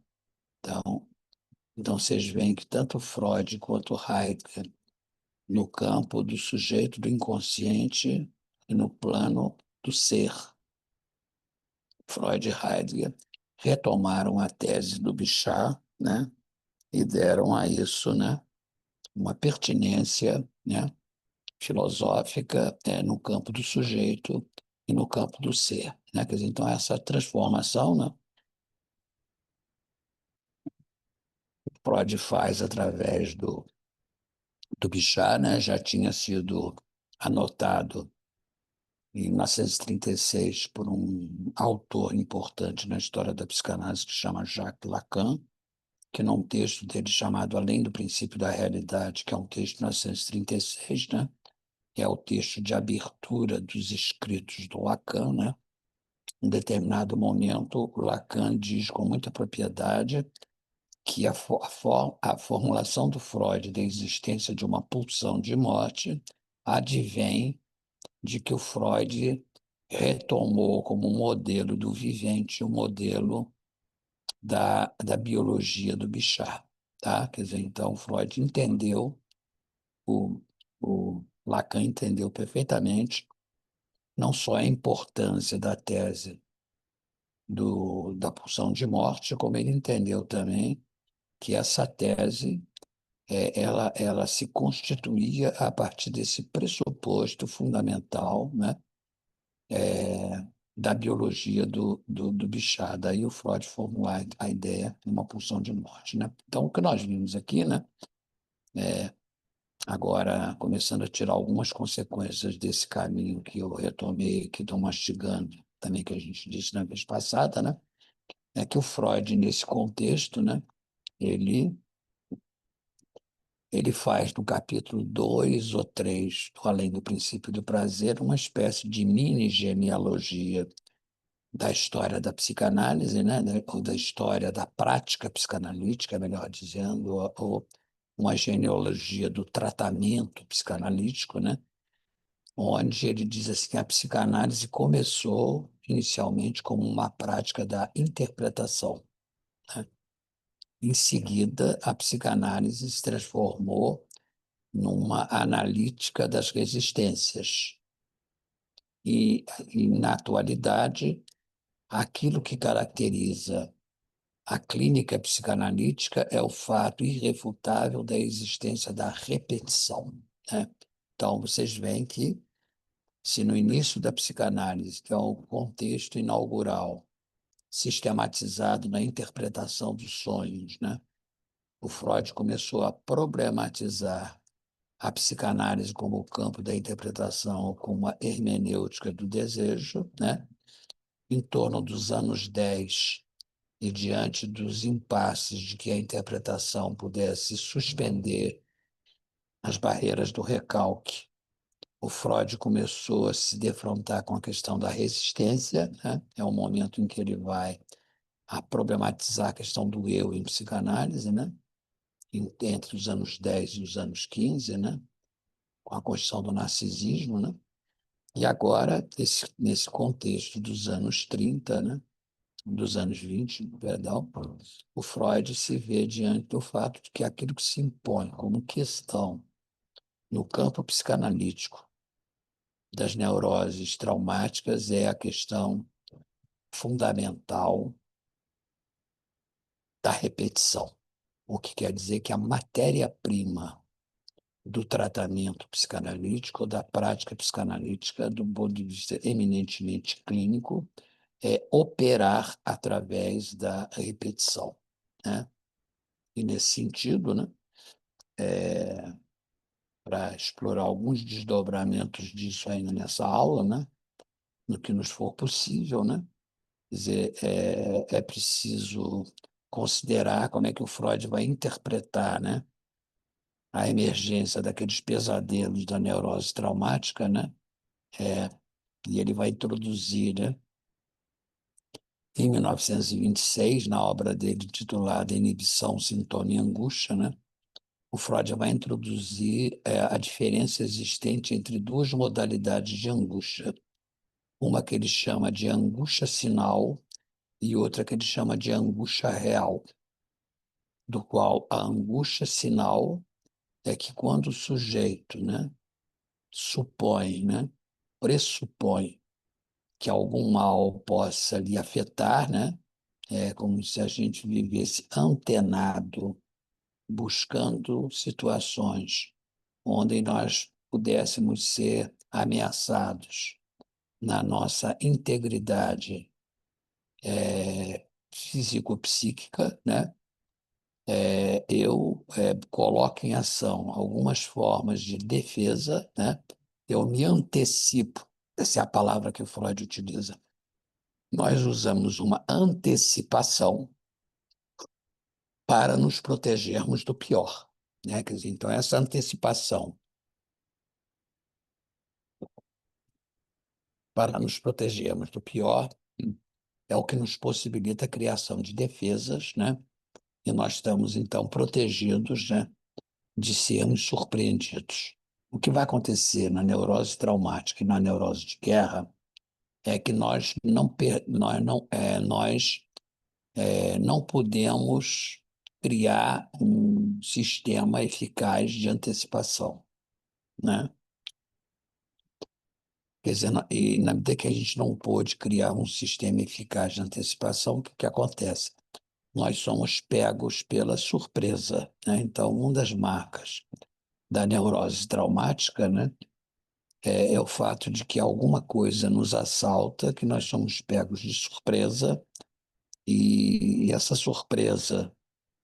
[SPEAKER 3] Então, vocês veem que tanto Freud quanto Heidegger, no campo do sujeito do inconsciente e no plano do ser, Freud e Heidegger retomaram a tese do Bichat, né? E deram a isso, né, uma pertinência, né, filosófica, no campo do sujeito e no campo do ser, né? Quer dizer, então essa transformação, né, Freud faz através do Bichat, né, já tinha sido anotado em 1936 por um autor importante na história da psicanálise que chama Jacques Lacan, que num texto dele chamado Além do Princípio da Realidade, que é um texto de 1936, né? É o texto de abertura dos escritos do Lacan, né? Em determinado momento, o Lacan diz com muita propriedade que a formulação do Freud da existência de uma pulsão de morte advém de que o Freud retomou como modelo do vivente o modelo da biologia do Bichat, tá? Quer dizer, então Freud entendeu, o, o Lacan entendeu perfeitamente não só a importância da tese da pulsão de morte, como ele entendeu também que essa tese ela se constituía a partir desse pressuposto fundamental, né, da biologia do bichar. Daí o Freud formulou a ideia de uma pulsão de morte, né? Então, o que nós vimos aqui, né, agora começando a tirar algumas consequências desse caminho que eu retomei, que estou mastigando, também que a gente disse na vez passada, né, é que o Freud, nesse contexto, né, ele ele faz no capítulo 2 ou 3 do Além do Princípio do Prazer, uma espécie de mini genealogia da história da psicanálise, né, ou da história da prática psicanalítica, melhor dizendo, ou uma genealogia do tratamento psicanalítico, né, onde ele diz assim que a psicanálise começou inicialmente como uma prática da interpretação, né? Em seguida, a psicanálise se transformou numa analítica das resistências. E, na atualidade, aquilo que caracteriza a clínica psicanalítica é o fato irrefutável da existência da repetição, né? Então, vocês veem que, se no início da psicanálise, que é o contexto inaugural, sistematizado na interpretação dos sonhos, né, o Freud começou a problematizar a psicanálise como o campo da interpretação, como a hermenêutica do desejo, né? Em torno dos anos 10 e diante dos impasses de que a interpretação pudesse suspender as barreiras do recalque, o Freud começou a se defrontar com a questão da resistência, né? É um momento em que ele vai a problematizar a questão do eu em psicanálise, né? Entre os anos 10 e os anos 15, né? Com a questão do narcisismo, né? E agora, nesse contexto dos anos 30, né? Dos anos 20, perdão, o Freud se vê diante do fato de que aquilo que se impõe como questão no campo psicanalítico das neuroses traumáticas é a questão fundamental da repetição, o que quer dizer que a matéria-prima do tratamento psicanalítico, ou da prática psicanalítica, do ponto de vista eminentemente clínico, é operar através da repetição, né? E nesse sentido, né, para explorar alguns desdobramentos disso ainda nessa aula, né, no que nos for possível, né, quer dizer, é preciso considerar como é que o Freud vai interpretar, né, a emergência daqueles pesadelos da neurose traumática, né, e ele vai introduzir, né, em 1926, na obra dele titulada Inibição, Sintoma e Angústia, né, o Freud vai introduzir a diferença existente entre duas modalidades de angústia. Uma que ele chama de angústia sinal e outra que ele chama de angústia real, do qual a angústia sinal é que quando o sujeito, né, supõe, né, pressupõe que algum mal possa lhe afetar, né, é como se a gente vivesse antenado, buscando situações onde nós pudéssemos ser ameaçados na nossa integridade físico-psíquica, né? Eu coloco em ação algumas formas de defesa, né? Eu me antecipo, essa é a palavra que o Freud utiliza. Nós usamos uma antecipação para nos protegermos do pior, né? Quer dizer, então, essa antecipação para nos protegermos do pior é o que nos possibilita a criação de defesas, né? E nós estamos, então, protegidos, né, de sermos surpreendidos. O que vai acontecer na neurose traumática e na neurose de guerra é que nós não podemos criar um sistema eficaz de antecipação, né? Quer dizer, e na medida que a gente não pôde criar um sistema eficaz de antecipação, o que acontece? nós somos pegos pela surpresa, né? Então, uma das marcas da neurose traumática, né, é o fato de que alguma coisa nos assalta, que nós somos pegos de surpresa, e essa surpresa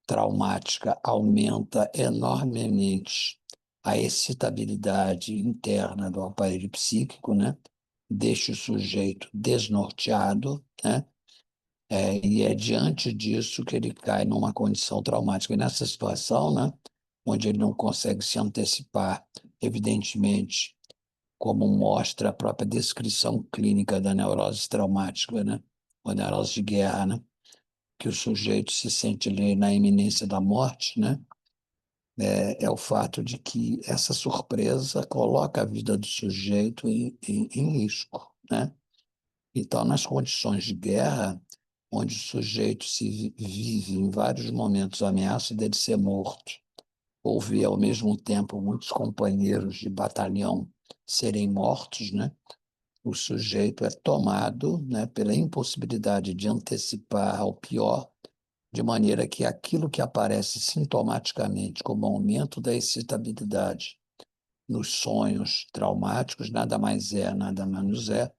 [SPEAKER 3] traumática aumenta enormemente a excitabilidade interna do aparelho psíquico, né? Deixa o sujeito desnorteado, né? E é diante disso que ele cai numa condição traumática. E nessa situação, né, onde ele não consegue se antecipar, evidentemente, como mostra a própria descrição clínica da neurose traumática, né, ou neurose de guerra, né, que o sujeito se sente ali na iminência da morte, né, é o fato de que essa surpresa coloca a vida do sujeito em risco, né? Então, nas condições de guerra, onde o sujeito vive em vários momentos a ameaça dele ser morto, ou vê ao mesmo tempo muitos companheiros de batalhão serem mortos, né? O sujeito é tomado, né, pela impossibilidade de antecipar ao pior, de maneira que aquilo que aparece sintomaticamente como aumento da excitabilidade nos sonhos traumáticos nada mais é, nada menos é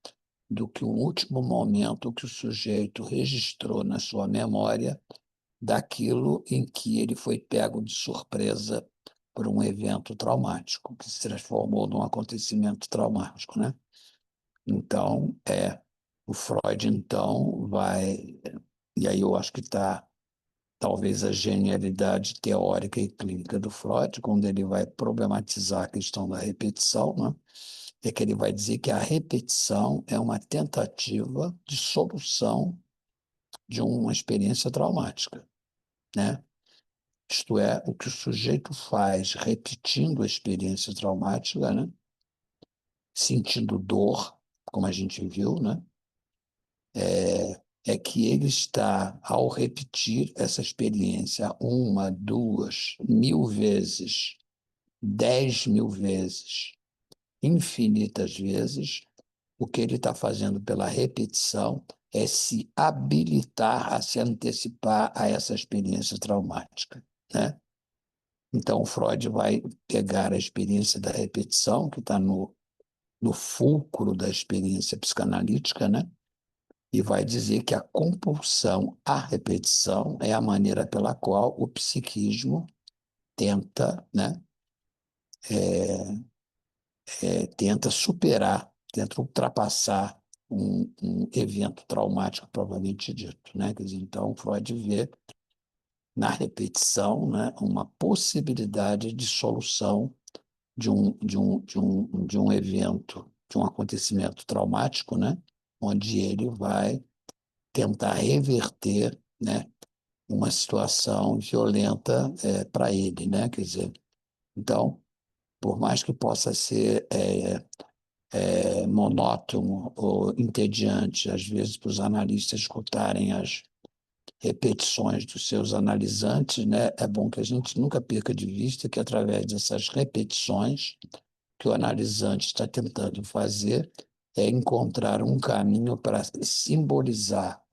[SPEAKER 3] do que o último momento que o sujeito registrou na sua memória daquilo em que ele foi pego de surpresa por um evento traumático, que se transformou num acontecimento traumático, né? Então, o Freud, então, vai... E aí eu acho que está talvez a genialidade teórica e clínica do Freud, quando ele vai problematizar a questão da repetição, né? É que ele vai dizer que a repetição é uma tentativa de solução de uma experiência traumática, né? Isto é, o que o sujeito faz repetindo a experiência traumática, né? Sentindo dor, como a gente viu, né? É que ele está, ao repetir essa experiência uma, duas, 1000 vezes, 10.000 vezes, infinitas vezes, o que ele está fazendo pela repetição é se habilitar a se antecipar a essa experiência traumática, né? Então, o Freud vai pegar a experiência da repetição, que está no fulcro da experiência psicanalítica, né? E vai dizer que a compulsão à repetição é a maneira pela qual o psiquismo tenta, né, tenta superar, tenta ultrapassar um evento traumático propriamente dito, né? Quer dizer, então, Freud vê na repetição, né, uma possibilidade de solução de um evento, de um acontecimento traumático, né, onde ele vai tentar reverter, né, uma situação violenta para ele, né? Quer dizer, então, por mais que possa ser monótono ou entediante, às vezes, para os analistas escutarem as repetições dos seus analisantes, né? É bom que a gente nunca perca de vista que, através dessas repetições, que o analisante está tentando fazer é encontrar um caminho para simbolizar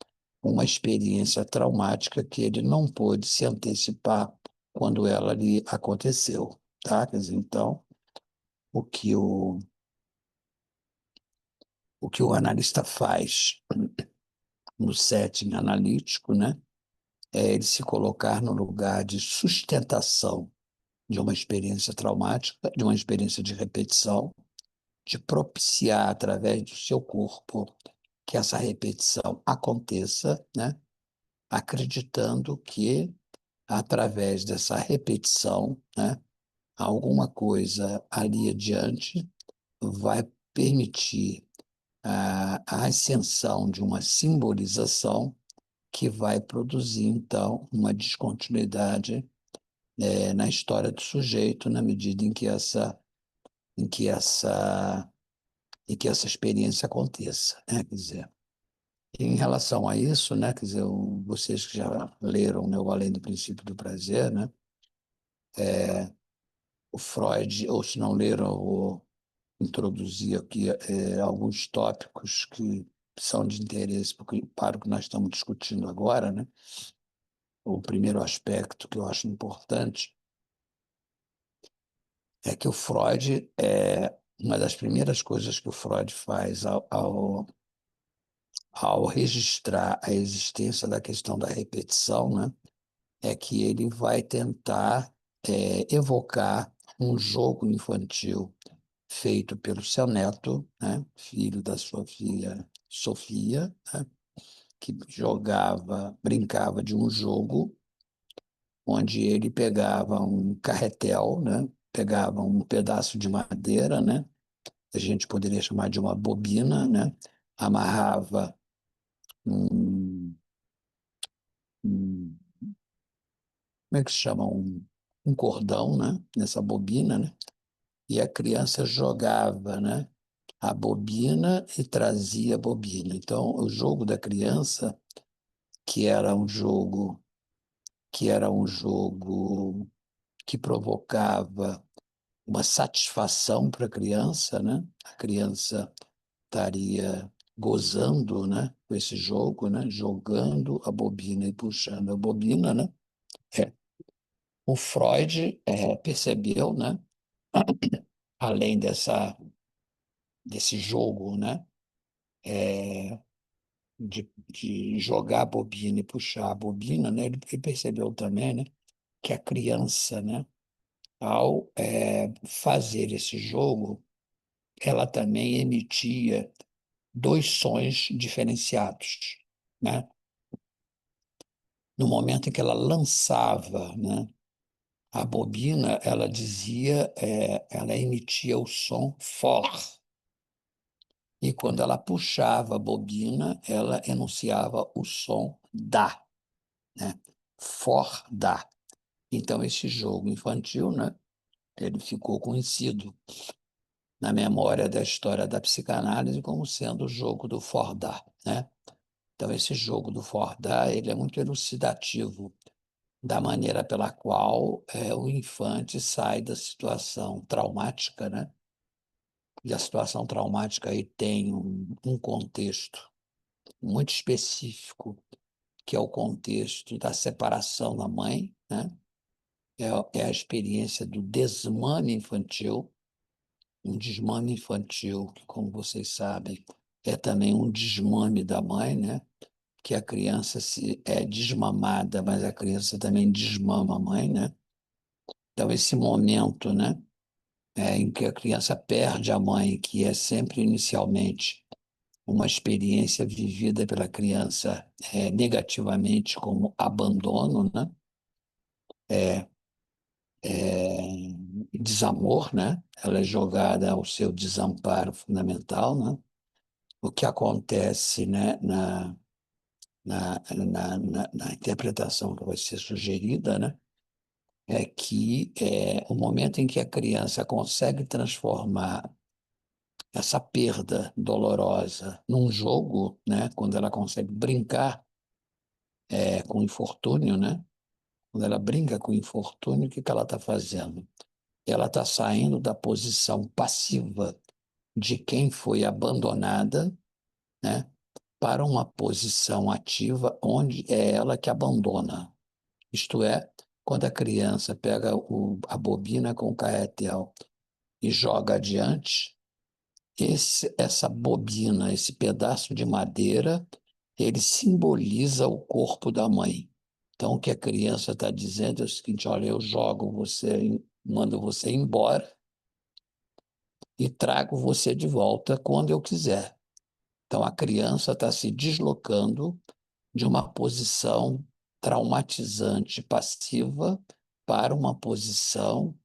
[SPEAKER 3] uma experiência traumática que ele não pôde se antecipar quando ela lhe aconteceu, tá? Quer dizer, então, o que o analista faz no setting analítico, né, é ele se colocar no lugar de sustentação de uma experiência traumática, de uma experiência de repetição, de propiciar através do seu corpo que essa repetição aconteça, né, acreditando que através dessa repetição, né, alguma coisa ali adiante vai permitir a ascensão de uma simbolização que vai produzir, então, uma descontinuidade na história do sujeito, na medida em que essa, em que essa experiência aconteça, né? Quer dizer, em relação a isso, né, quer dizer, vocês que já leram, né, o Além do Princípio do Prazer, né, o Freud, ou se não leram, eu vou introduzir aqui alguns tópicos que são de interesse para o que nós estamos discutindo agora, né? o primeiro aspecto que eu acho importante é que o Freud, uma das primeiras coisas que o Freud faz ao registrar a existência da questão da repetição, né, é que ele vai tentar evocar um jogo infantil feito pelo seu neto, né, filho da sua filha Sofia, né, que brincava de um jogo onde ele pegava um carretel, né, pegava um pedaço de madeira, né, a gente poderia chamar de uma bobina, né, amarrava um, um como é que se chama? Um cordão, né, nessa bobina, né, e a criança jogava, né, a bobina e trazia a bobina. Então, o jogo da criança, que era um jogo que era um jogo que provocava uma satisfação para a criança, né? A criança estaria gozando, né, com esse jogo, né, jogando a bobina e puxando a bobina, né? É. O Freud percebeu, né, além desse jogo, né, de jogar a bobina e puxar a bobina, né, ele percebeu também, né, que a criança, né, ao fazer esse jogo, ela também emitia dois sons diferenciados, né? No momento em que ela lançava, né, a bobina, ela dizia, ela emitia o som for. E quando ela puxava a bobina, ela enunciava o som da, né? For, da. Então, esse jogo infantil, né, ele ficou conhecido na memória da história da psicanálise como sendo o jogo do for-da, né? Então, esse jogo do for-da, ele é muito elucidativo da maneira pela qual o infante sai da situação traumática, né? E a situação traumática aí tem um contexto muito específico, que é o contexto da separação da mãe, né? É a experiência do desmame infantil, um desmame infantil, que, como vocês sabem, é também um desmame da mãe, né? Que a criança é desmamada, mas a criança também desmama a mãe, né? Então, esse momento, né, em que a criança perde a mãe, que é sempre inicialmente uma experiência vivida pela criança negativamente como abandono, né? É, desamor, né? Ela é jogada ao seu desamparo fundamental, né? O que acontece, né, na interpretação que vai ser sugerida, né, é que o momento em que a criança consegue transformar essa perda dolorosa num jogo, né, quando ela consegue brincar com o infortúnio, né, quando ela brinca com o infortúnio, o que que ela está fazendo? Ela está saindo da posição passiva de quem foi abandonada, né, para uma posição ativa onde é ela que abandona. Isto é, quando a criança pega a bobina com o carretel e joga adiante, essa bobina, esse pedaço de madeira, ele simboliza o corpo da mãe. Então, o que a criança está dizendo é o seguinte: olha, eu jogo você, mando você embora e trago você de volta quando eu quiser. Então, a criança está se deslocando de uma posição traumatizante passiva para uma posição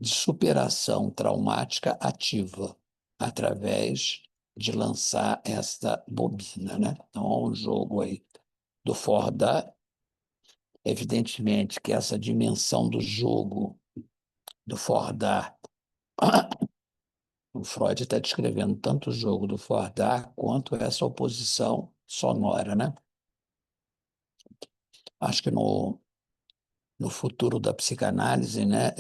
[SPEAKER 3] de superação traumática ativa, através de lançar essa bobina, né? Então, há um jogo aí do Fordá, evidentemente que essa dimensão do jogo do Fordá, o Freud está descrevendo tanto o jogo do Fordá quanto essa oposição sonora, né? Acho que no futuro da psicanálise, né,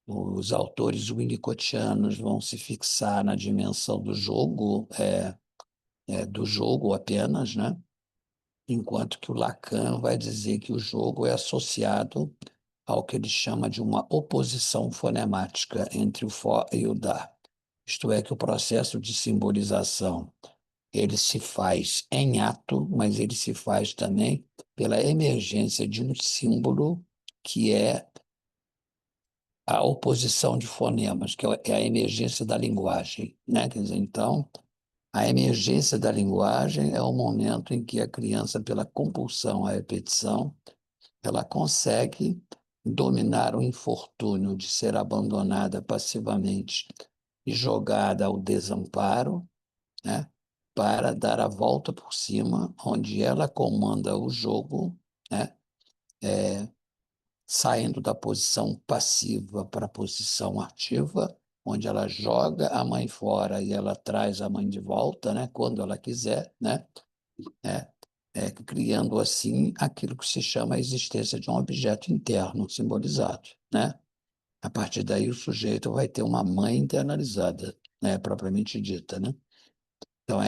[SPEAKER 3] os autores winnicottianos vão se fixar na dimensão do jogo apenas, né? enquanto que o Lacan vai dizer que o jogo é associado ao que ele chama de uma oposição fonemática entre o fó e o dá. Isto é, que o processo de simbolização ele se faz em ato, mas ele se faz também pela emergência de um símbolo que é a oposição de fonemas, que é a emergência da linguagem, né? Quer dizer, então, a emergência da linguagem é o momento em que a criança, pela compulsão à repetição, ela consegue dominar o infortúnio de ser abandonada passivamente e jogada ao desamparo, né? Para dar a volta por cima, onde ela comanda o jogo, né? Saindo da posição passiva para a posição ativa, onde ela joga a mãe fora e ela traz a mãe de volta, né? Quando ela quiser, né? É, criando assim aquilo que se chama a existência de um objeto interno simbolizado, né? A partir daí o sujeito vai ter uma mãe internalizada, né? Propriamente dita, né? Então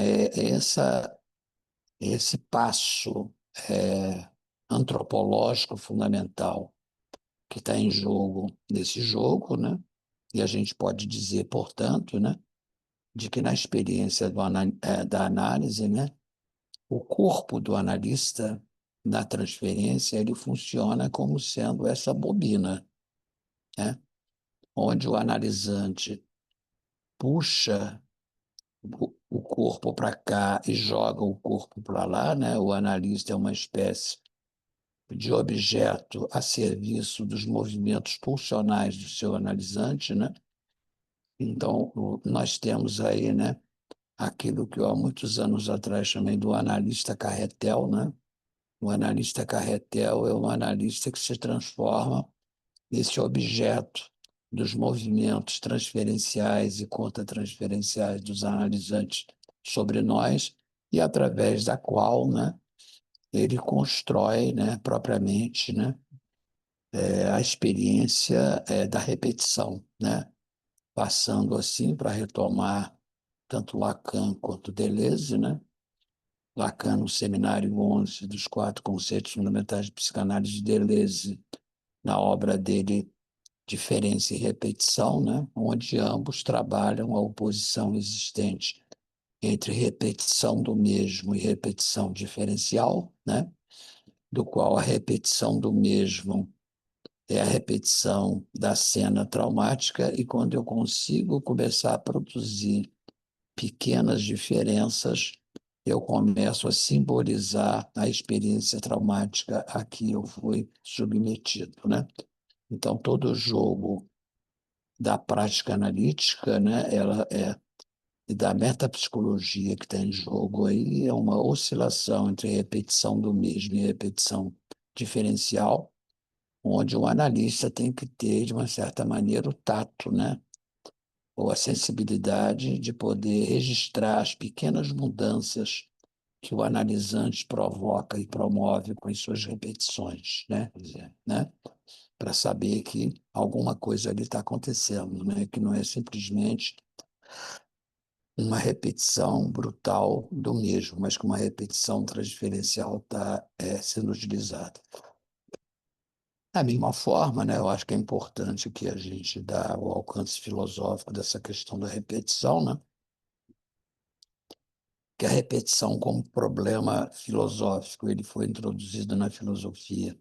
[SPEAKER 3] esse passo é, antropológico fundamental que está em jogo nesse jogo, né? E a gente pode dizer, portanto, né, de que na experiência da análise, né, o corpo do analista na transferência ele funciona como sendo essa bobina, né, onde o analisante puxa o corpo para cá e joga o corpo para lá, né? O analista é uma espécie de objeto a serviço dos movimentos pulsionais do seu analisante, né? Então, nós temos aí, né, aquilo que eu há muitos anos atrás chamei do analista carretel, né? O analista carretel é um analista que se transforma nesse objeto dos movimentos transferenciais e contratransferenciais dos analisantes sobre nós e através da qual, né, ele constrói, né, propriamente, né, a experiência da repetição, né? Passando assim para retomar tanto Lacan quanto Deleuze, né? Lacan no Seminário 11 dos Quatro Conceitos Fundamentais de Psicanálise de Deleuze, na obra dele Diferença e Repetição, né? Onde ambos trabalham a oposição existente entre repetição do mesmo e repetição diferencial, né? Do qual a repetição do mesmo é a repetição da cena traumática, e quando eu consigo começar a produzir pequenas diferenças, eu começo a simbolizar a experiência traumática a que eu fui submetido, né? Então, todo jogo da prática analítica, né, ela e da metapsicologia que está em jogo aí é uma oscilação entre repetição do mesmo e repetição diferencial, onde o analista tem que ter, de uma certa maneira, o tato, né? Ou a sensibilidade de poder registrar as pequenas mudanças que o analisante provoca e promove com as suas repetições, né? Quer dizer, né? Para saber que alguma coisa ali está acontecendo, né? Que não é simplesmente uma repetição brutal do mesmo, mas que uma repetição transferencial está sendo utilizada. Da mesma forma, né, eu acho que é importante que a gente dá o alcance filosófico dessa questão da repetição, né? Que a repetição como problema filosófico ele foi introduzido na filosofia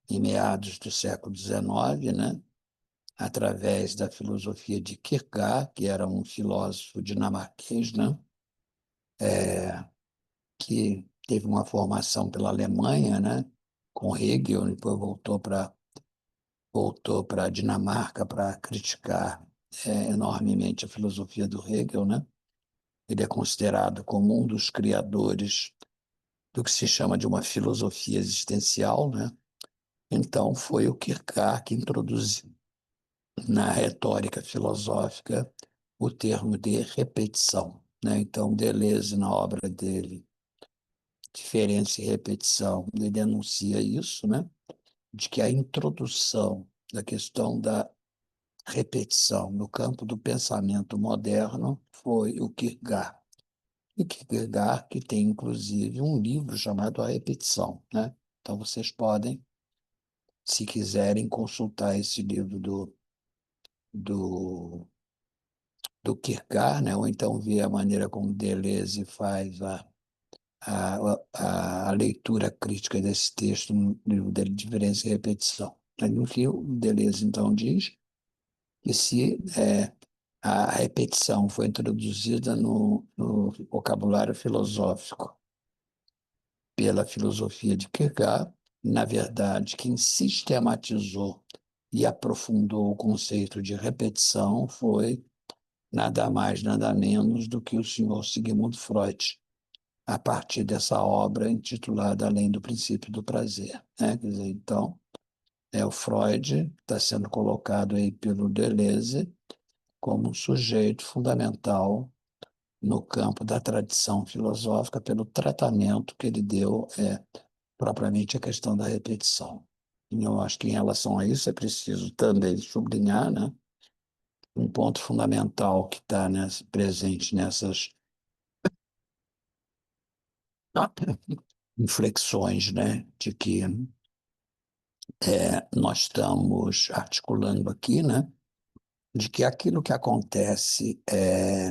[SPEAKER 3] em meados do século XIX, né? Através da filosofia de Kierkegaard, que era um filósofo dinamarquês, né? Que teve uma formação pela Alemanha, né? Com Hegel, depois voltou para a Dinamarca para criticar enormemente a filosofia do Hegel, né? Ele é considerado como um dos criadores do que se chama de uma filosofia existencial, né? Então, foi o Kierkegaard que introduziu na retórica filosófica o termo de repetição, né? Então, Deleuze, na obra dele, Diferença e Repetição, ele anuncia isso, né? De que a introdução da questão da repetição no campo do pensamento moderno foi o Kierkegaard. e Kierkegaard, que tem inclusive um livro chamado A Repetição, né? Então vocês podem, se quiserem, consultar esse livro do, do Kierkegaard, né? Ou então ver a maneira como Deleuze faz a leitura crítica desse texto no livro dele, Diferença e Repetição. Aí, no que o Deleuze, então, diz que se a repetição foi introduzida no vocabulário filosófico pela filosofia de Kierkegaard, na verdade, quem sistematizou e aprofundou o conceito de repetição foi nada mais, nada menos do que o senhor Sigmund Freud, a partir dessa obra intitulada Além do Princípio do Prazer, né? Quer dizer, então, o Freud está sendo colocado aí pelo Deleuze como um sujeito fundamental no campo da tradição filosófica pelo tratamento que ele deu propriamente a questão da repetição. E eu acho que em relação a isso é preciso também sublinhar, né, um ponto fundamental que está presente nessas inflexões, né, de que nós estamos articulando aqui, né, de que aquilo que acontece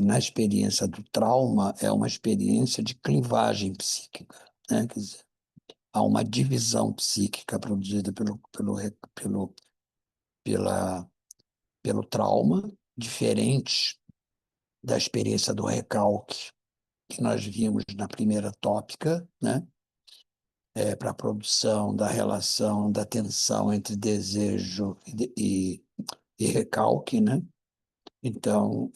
[SPEAKER 3] na experiência do trauma é uma experiência de clivagem psíquica, né? Quer dizer, há uma divisão psíquica produzida pelo, pela, pelo trauma, diferente da experiência do recalque que nós vimos na primeira tópica, né? Para a produção da relação, da tensão entre desejo e recalque, né? Então,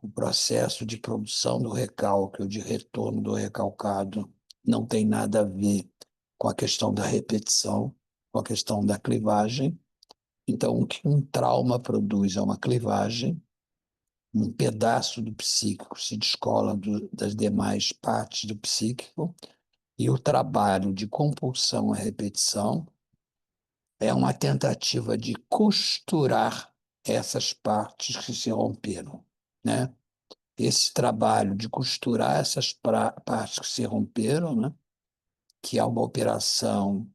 [SPEAKER 3] o processo de produção do recalque ou de retorno do recalcado não tem nada a ver com a questão da repetição, com a questão da clivagem. Então, o que um trauma produz é uma clivagem, um pedaço do psíquico se descola das demais partes do psíquico, e o trabalho de compulsão à repetição é uma tentativa de costurar essas partes que se romperam, né? Esse trabalho de costurar essas partes que se romperam, né? Que é uma operação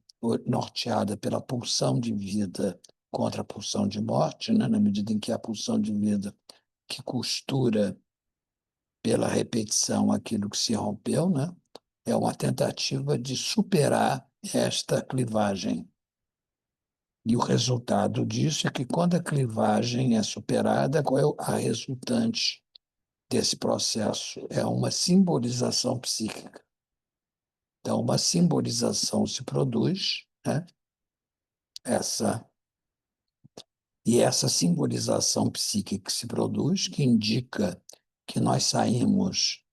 [SPEAKER 3] norteada pela pulsão de vida contra a pulsão de morte, né? Na medida em que a pulsão de vida que costura pela repetição aquilo que se rompeu, né? É uma tentativa de superar esta clivagem. E o resultado disso é que, quando a clivagem é superada, qual é a resultante desse processo? É uma simbolização psíquica. Então, uma simbolização se produz, né? Essa, e essa simbolização psíquica que se produz, que indica que nós saímos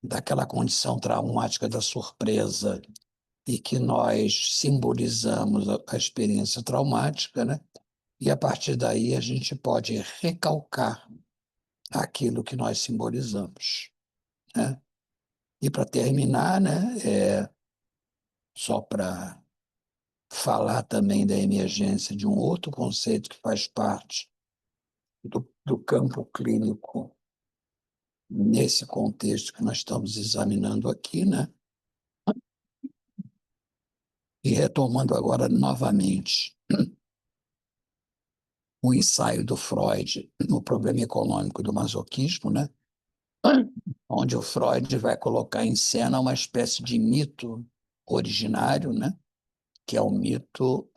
[SPEAKER 3] daquela condição traumática da surpresa e que nós simbolizamos a experiência traumática, né? E a partir daí a gente pode recalcar aquilo que nós simbolizamos, né? E para terminar, né, só para falar também da emergência de um outro conceito que faz parte do campo clínico nesse contexto que nós estamos examinando aqui, né? E retomando agora novamente o ensaio do Freud no problema econômico do masoquismo, né? Onde o Freud vai colocar em cena uma espécie de mito originário, né? Que é o mito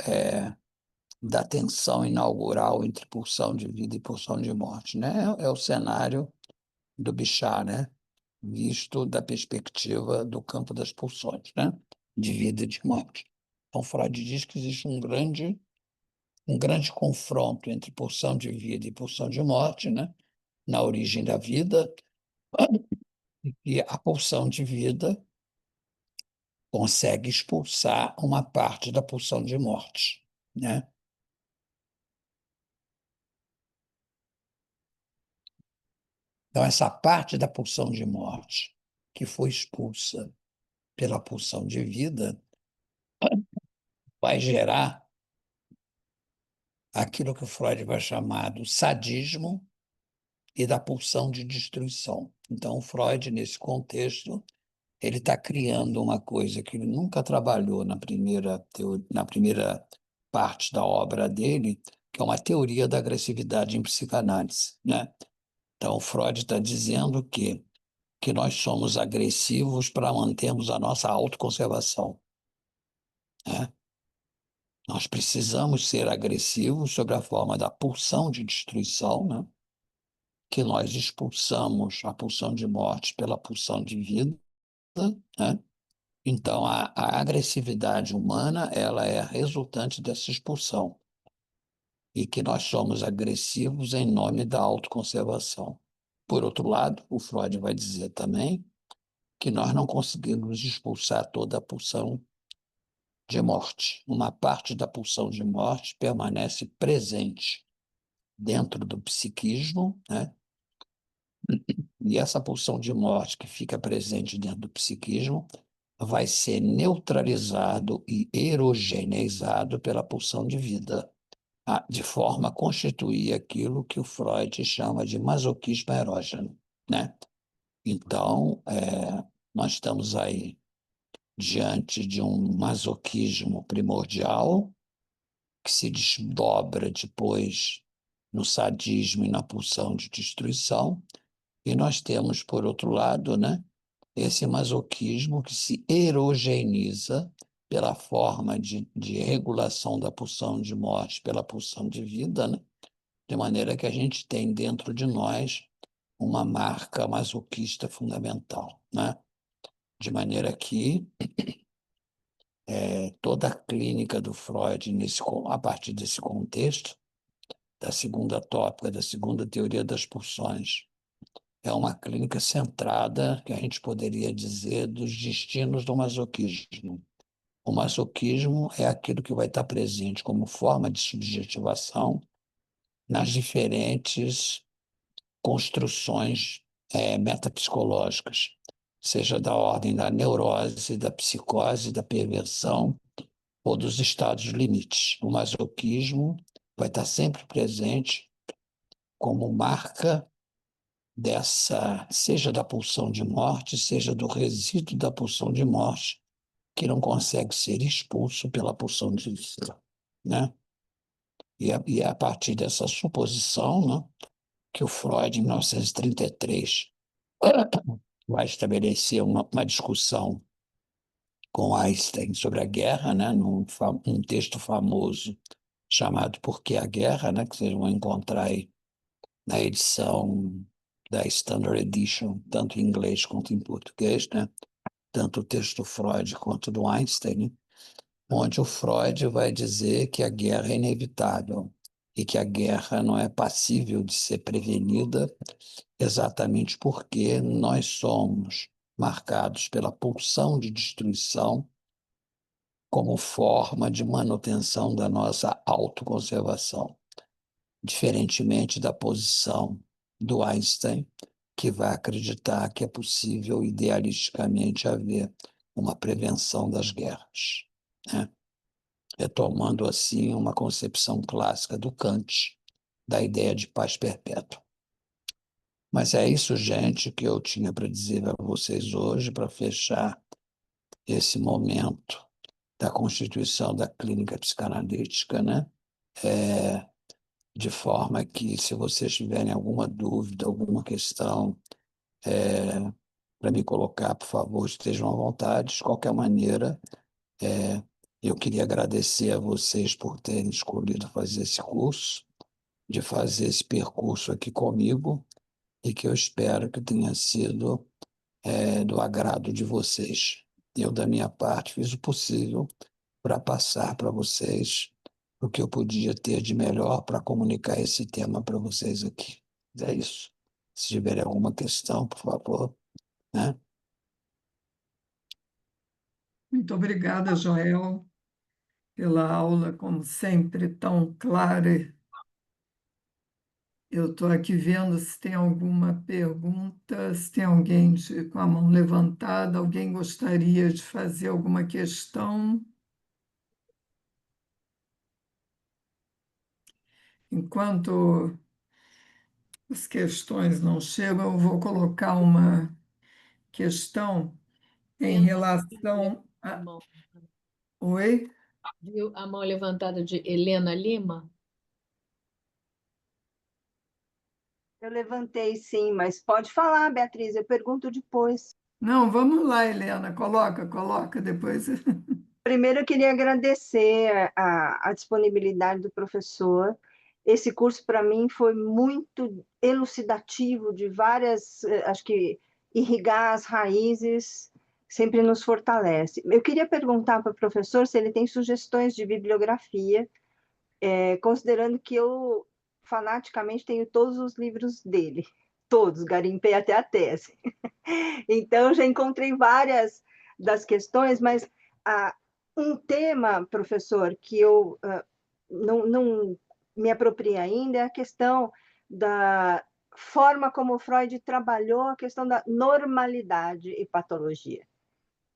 [SPEAKER 3] da tensão inaugural entre pulsão de vida e pulsão de morte, né? É o cenário do Bichat, né? Visto da perspectiva do campo das pulsões, né? De vida e de morte. Então, Freud diz que existe um grande confronto entre pulsão de vida e pulsão de morte, né? Na origem da vida, e a pulsão de vida consegue expulsar uma parte da pulsão de morte, né? Então, essa parte da pulsão de morte que foi expulsa pela pulsão de vida vai gerar aquilo que o Freud vai chamar do sadismo e da pulsão de destruição. Então, o Freud, nesse contexto, ele está criando uma coisa que ele nunca trabalhou na primeira parte da obra dele, que é uma teoria da agressividade em psicanálise, né? Então, o Freud está dizendo que nós somos agressivos para mantermos a nossa autoconservação, né? Nós precisamos ser agressivos sob a forma da pulsão de destruição, né? Que nós expulsamos a pulsão de morte pela pulsão de vida, né? Então, a agressividade humana, ela é resultante dessa expulsão e que nós somos agressivos em nome da autoconservação. Por outro lado, o Freud vai dizer também que nós não conseguimos expulsar toda a pulsão de morte. Uma parte da pulsão de morte permanece presente dentro do psiquismo, né? E essa pulsão de morte que fica presente dentro do psiquismo vai ser neutralizado e erogeneizado pela pulsão de vida, de forma a constituir aquilo que o Freud chama de masoquismo erógeno, né? Então, nós estamos aí diante de um masoquismo primordial que se desdobra depois no sadismo e na pulsão de destruição, e nós temos, por outro lado, né, esse masoquismo que se erogeniza pela forma de regulação da pulsão de morte pela pulsão de vida, né? De maneira que a gente tem dentro de nós uma marca masoquista fundamental, né? De maneira que toda a clínica do Freud, a partir desse contexto, da segunda tópica, da segunda teoria das pulsões, é uma clínica centrada, que a gente poderia dizer, dos destinos do masoquismo. O masoquismo é aquilo que vai estar presente como forma de subjetivação nas diferentes construções metapsicológicas, seja da ordem da neurose, da psicose, da perversão ou dos estados limites. O masoquismo vai estar sempre presente como marca dessa, seja da pulsão de morte, seja do resíduo da pulsão de morte, que não consegue ser expulso pela pulsão de vida, né? E é a partir dessa suposição, né, que o Freud, em 1933, vai estabelecer uma discussão com Einstein sobre a guerra, né, num texto famoso chamado Por que a Guerra, né, que vocês vão encontrar aí na edição da Standard Edition, tanto em inglês quanto em português, né? Tanto o texto do Freud quanto do Einstein, né? Onde o Freud vai dizer que a guerra é inevitável e que a guerra não é passível de ser prevenida exatamente porque nós somos marcados pela pulsão de destruição como forma de manutenção da nossa autoconservação, diferentemente da posição do Einstein, que vai acreditar que é possível idealisticamente haver uma prevenção das guerras, né? Retomando assim uma concepção clássica do Kant da ideia de paz perpétua. Mas é isso, gente, que eu tinha para dizer a vocês hoje, para fechar esse momento da constituição da clínica psicanalítica, né? É, de forma que, se vocês tiverem alguma dúvida, alguma questão para me colocar, por favor, estejam à vontade. De qualquer maneira, é, eu queria agradecer a vocês por terem escolhido fazer esse curso, de fazer esse percurso aqui comigo, e que eu espero que tenha sido do agrado de vocês. Eu, da minha parte, fiz o possível para passar para vocês o que eu podia ter de melhor para comunicar esse tema para vocês aqui. É isso. Se tiverem alguma questão, por favor, né?
[SPEAKER 1] Muito obrigada, Joel, pela aula, como sempre, tão clara. Eu estou aqui vendo se tem alguma pergunta, se tem alguém com a mão levantada, alguém gostaria de fazer alguma questão. Enquanto as questões não chegam, eu vou colocar uma questão em relação
[SPEAKER 4] A
[SPEAKER 1] a...
[SPEAKER 4] mão,
[SPEAKER 1] Oi?
[SPEAKER 4] viu a mão levantada de Helena Lima?
[SPEAKER 2] Eu levantei sim, mas pode falar, Beatriz, eu pergunto depois.
[SPEAKER 1] Não, vamos lá, Helena, coloca depois.
[SPEAKER 2] Primeiro, eu queria agradecer a disponibilidade do professor. Esse curso, para mim, foi muito elucidativo de várias, acho que irrigar as raízes sempre nos fortalece. Eu queria perguntar para o professor se ele tem sugestões de bibliografia, considerando que eu fanaticamente tenho todos os livros dele, todos, garimpei até a tese. Então, já encontrei várias das questões, mas ah, um tema, professor, que eu não me apropriei ainda é a questão da forma como Freud trabalhou a questão da normalidade e patologia.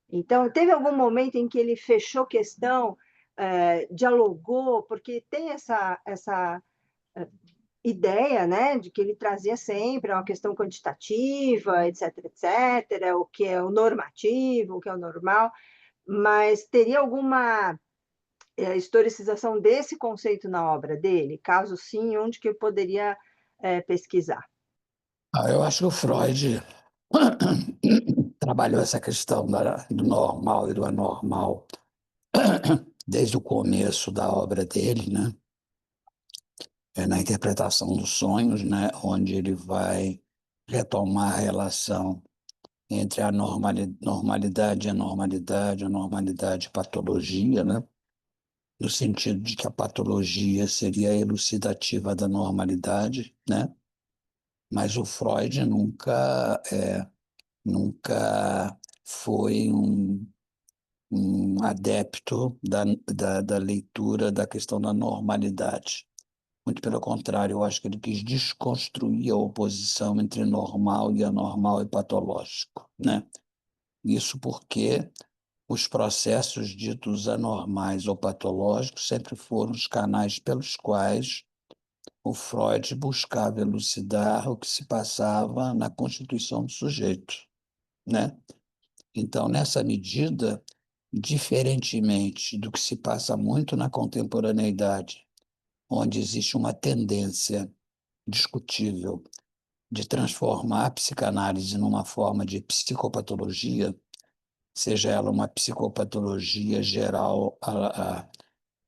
[SPEAKER 2] Então, teve algum momento em que ele fechou questão, dialogou, porque tem essa ideia, né, de que ele trazia sempre uma questão quantitativa, etc, etc, o que é o normativo, o que é o normal, mas teria alguma historicização desse conceito na obra dele? Caso sim, onde que eu poderia pesquisar?
[SPEAKER 3] Eu acho que o Freud trabalhou essa questão do normal e do anormal desde o começo da obra dele, né? Na interpretação dos sonhos, né? Onde ele vai retomar a relação entre a normalidade e a normalidade, a normalidade e patologia, né? No sentido de que a patologia seria elucidativa da normalidade, né? Mas o Freud nunca foi um adepto da leitura da questão da normalidade. Muito pelo contrário, eu acho que ele quis desconstruir a oposição entre normal e anormal e patológico, né? Isso porque os processos ditos anormais ou patológicos sempre foram os canais pelos quais o Freud buscava elucidar o que se passava na constituição do sujeito, né? Então, nessa medida, diferentemente do que se passa muito na contemporaneidade, onde existe uma tendência discutível de transformar a psicanálise numa forma de psicopatologia, seja ela uma psicopatologia geral,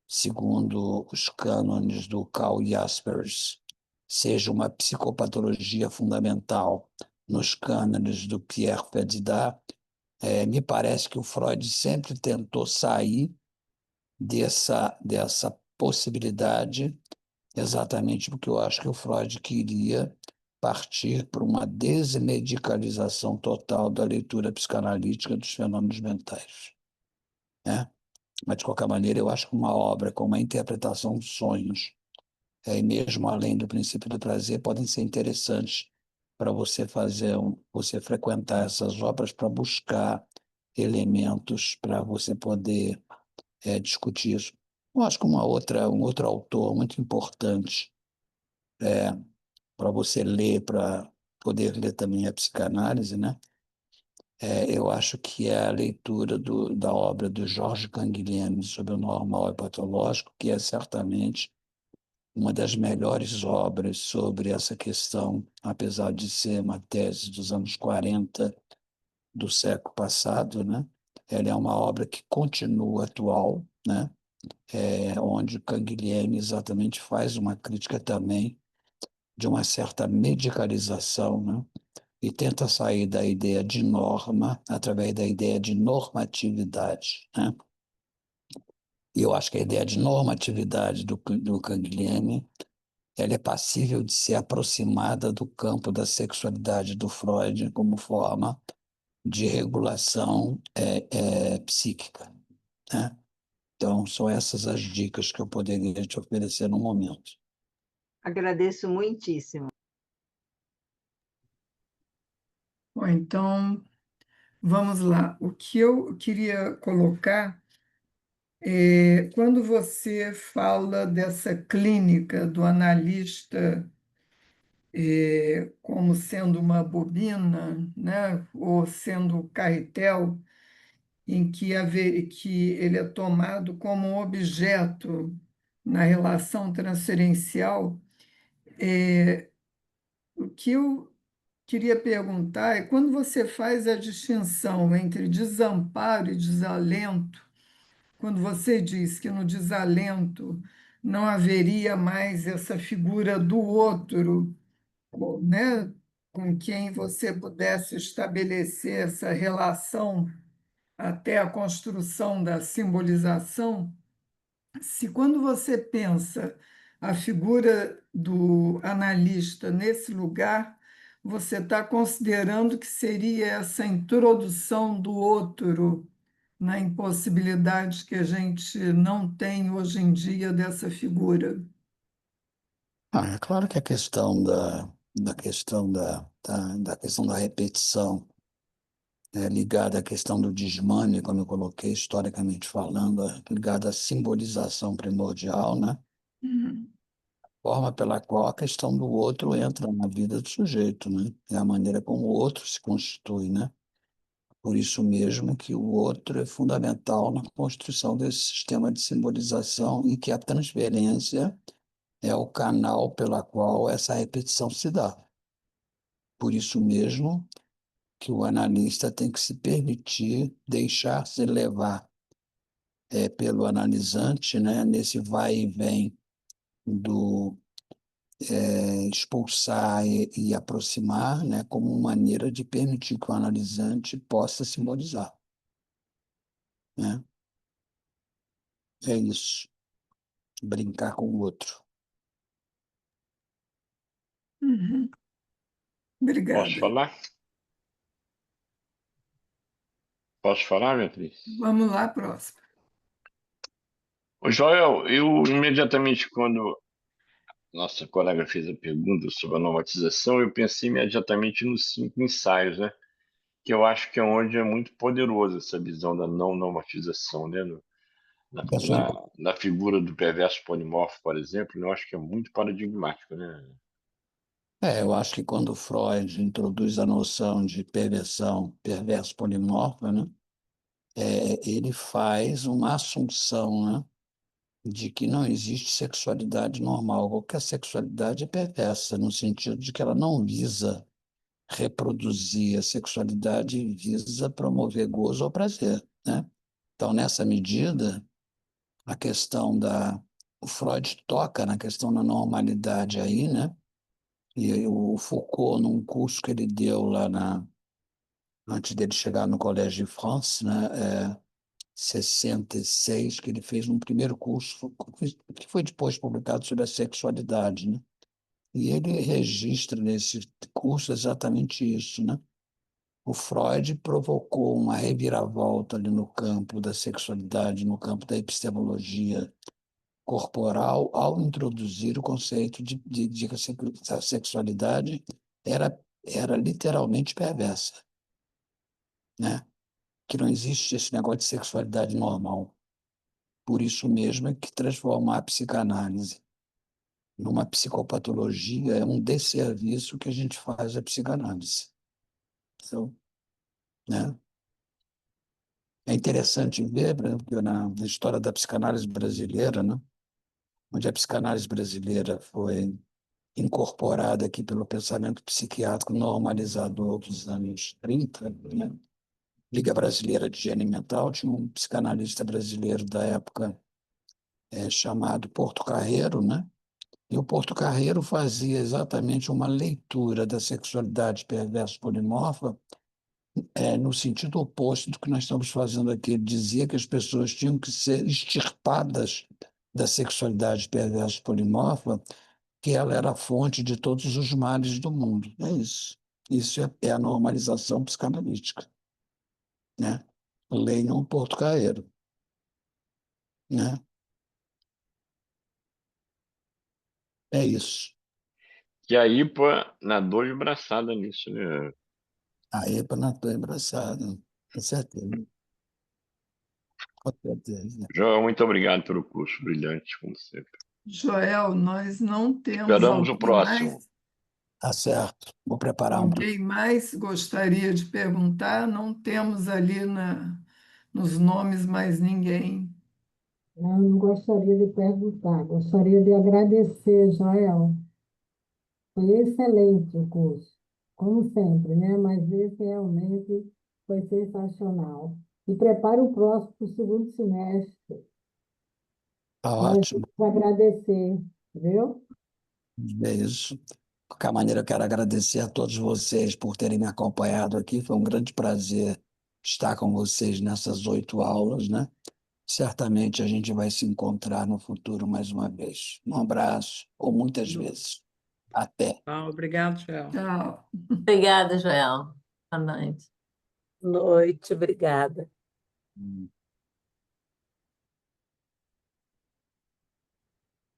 [SPEAKER 3] segundo os cânones do Karl Jaspers, seja uma psicopatologia fundamental nos cânones do Pierre Perdida, me parece que o Freud sempre tentou sair dessa possibilidade, exatamente porque eu acho que o Freud queria partir para uma desmedicalização total da leitura psicanalítica dos fenômenos mentais, né? Mas, de qualquer maneira, eu acho que uma obra como a interpretação dos sonhos, e mesmo além do princípio do prazer, podem ser interessantes para você frequentar essas obras para buscar elementos para você poder discutir isso. Eu acho que um outro autor muito importante para você ler, para poder ler também a psicanálise, né? Eu acho que é a leitura da obra do Jorge Canguilhem sobre o normal e patológico, que é certamente uma das melhores obras sobre essa questão, apesar de ser uma tese dos anos 40 do século passado, né? Ela é uma obra que continua atual, né? Onde o Canguilhem exatamente faz uma crítica também de uma certa medicalização, né? E tenta sair da ideia de norma através da ideia de normatividade, né? E eu acho que a ideia de normatividade do Canguilhem ela é passível de ser aproximada do campo da sexualidade do Freud como forma de regulação psíquica, né? Então, são essas as dicas que eu poderia te oferecer no momento.
[SPEAKER 2] Agradeço muitíssimo.
[SPEAKER 1] Bom, então, vamos lá. O que eu queria colocar é quando você fala dessa clínica do analista como sendo uma bobina, né, ou sendo carretel, em que ele é tomado como um objeto na relação transferencial. O que eu queria perguntar é quando você faz a distinção entre desamparo e desalento, quando você diz que no desalento não haveria mais essa figura do outro, né, com quem você pudesse estabelecer essa relação até a construção da simbolização, se quando você pensa a figura do analista nesse lugar, você está considerando que seria essa introdução do outro na impossibilidade que a gente não tem hoje em dia dessa figura.
[SPEAKER 3] É claro que a questão da questão da repetição é ligada à questão do desmame, como eu coloquei historicamente falando, ligada à simbolização primordial, né?
[SPEAKER 1] Uhum.
[SPEAKER 3] Forma pela qual a questão do outro entra na vida do sujeito, né? É a maneira como o outro se constitui, né? Por isso mesmo que o outro é fundamental na construção desse sistema de simbolização e que a transferência é o canal pela qual essa repetição se dá. Por isso mesmo que o analista tem que se permitir deixar-se levar pelo analisante, né, nesse vai e vem do expulsar e aproximar, né, como uma maneira de permitir que o analisante possa simbolizar, né? É isso, brincar com o outro.
[SPEAKER 1] Uhum.
[SPEAKER 5] Posso
[SPEAKER 1] Obrigada.
[SPEAKER 5] falar? Posso falar, Beatriz?
[SPEAKER 1] Vamos lá, próximo.
[SPEAKER 5] Ô, Joel, eu imediatamente, quando nossa colega fez a pergunta sobre a normatização, eu pensei imediatamente nos 5 ensaios, né? Que eu acho que é onde é muito poderosa essa visão da não normatização, né? Na,
[SPEAKER 3] Pessoal,
[SPEAKER 5] na figura do perverso polimorfo, por exemplo, eu acho que é muito paradigmático, né?
[SPEAKER 3] eu acho que quando Freud introduz a noção de perversão, perverso polimorfa, né, ele faz uma assunção, né, de que não existe sexualidade normal. Qualquer sexualidade é perversa, no sentido de que ela não visa reproduzir a sexualidade, visa promover gozo ou prazer, né? Então, nessa medida, a questão da... O Freud toca na questão da normalidade aí, né? E o Foucault, num curso que ele deu lá antes dele chegar no Collège de France, né, 66, que ele fez um primeiro curso, que foi depois publicado sobre a sexualidade, né? E ele registra nesse curso exatamente isso, né? O Freud provocou uma reviravolta ali no campo da sexualidade, no campo da epistemologia corporal, ao introduzir o conceito de que a sexualidade era literalmente perversa, né? Que não existe esse negócio de sexualidade normal. Por isso mesmo é que transformar a psicanálise numa psicopatologia é um desserviço que a gente faz à psicanálise. Então, né? É interessante ver, por exemplo, que na história da psicanálise brasileira, né? Onde a psicanálise brasileira foi incorporada aqui pelo pensamento psiquiátrico normalizador dos anos 30, né? Liga Brasileira de Higiene Mental, tinha um psicanalista brasileiro da época chamado Porto Carreiro, né? E o Porto Carreiro fazia exatamente uma leitura da sexualidade perversa polimorfa no sentido oposto do que nós estamos fazendo aqui. Ele dizia que as pessoas tinham que ser extirpadas da sexualidade perversa polimorfa, que ela era a fonte de todos os males do mundo. É isso. Isso é a normalização psicanalítica, né? Leiam Porto Carreiro, né? É isso.
[SPEAKER 5] Que a IPA nadou de braçada nisso, né?
[SPEAKER 3] Aí para não estou embraçado, com certeza, com certeza.
[SPEAKER 5] Joel, muito obrigado pelo curso brilhante, como sempre.
[SPEAKER 1] Joel, nós não temos
[SPEAKER 5] Esperamos o
[SPEAKER 1] alguém
[SPEAKER 5] próximo.
[SPEAKER 1] mais.
[SPEAKER 3] Tá certo. Vou preparar um.
[SPEAKER 1] Alguém mais gostaria de perguntar? Não temos ali nos nomes mais ninguém.
[SPEAKER 6] Eu não gostaria de perguntar, gostaria de agradecer, Joel. Foi excelente o curso, como sempre, né? Mas esse realmente foi sensacional. E prepare o próximo para o segundo semestre.
[SPEAKER 3] Tá
[SPEAKER 6] Nós
[SPEAKER 3] ótimo.
[SPEAKER 6] vamos agradecer, viu?
[SPEAKER 3] É isso. De qualquer maneira, eu quero agradecer a todos vocês por terem me acompanhado aqui. Foi um grande prazer estar com vocês nessas 8 aulas, né? Certamente a gente vai se encontrar no futuro mais uma vez. Um abraço, ou muitas vezes. Até.
[SPEAKER 7] Obrigado, Joel.
[SPEAKER 1] Tchau.
[SPEAKER 4] Obrigada, Joel. Boa noite.
[SPEAKER 8] Noite, obrigada.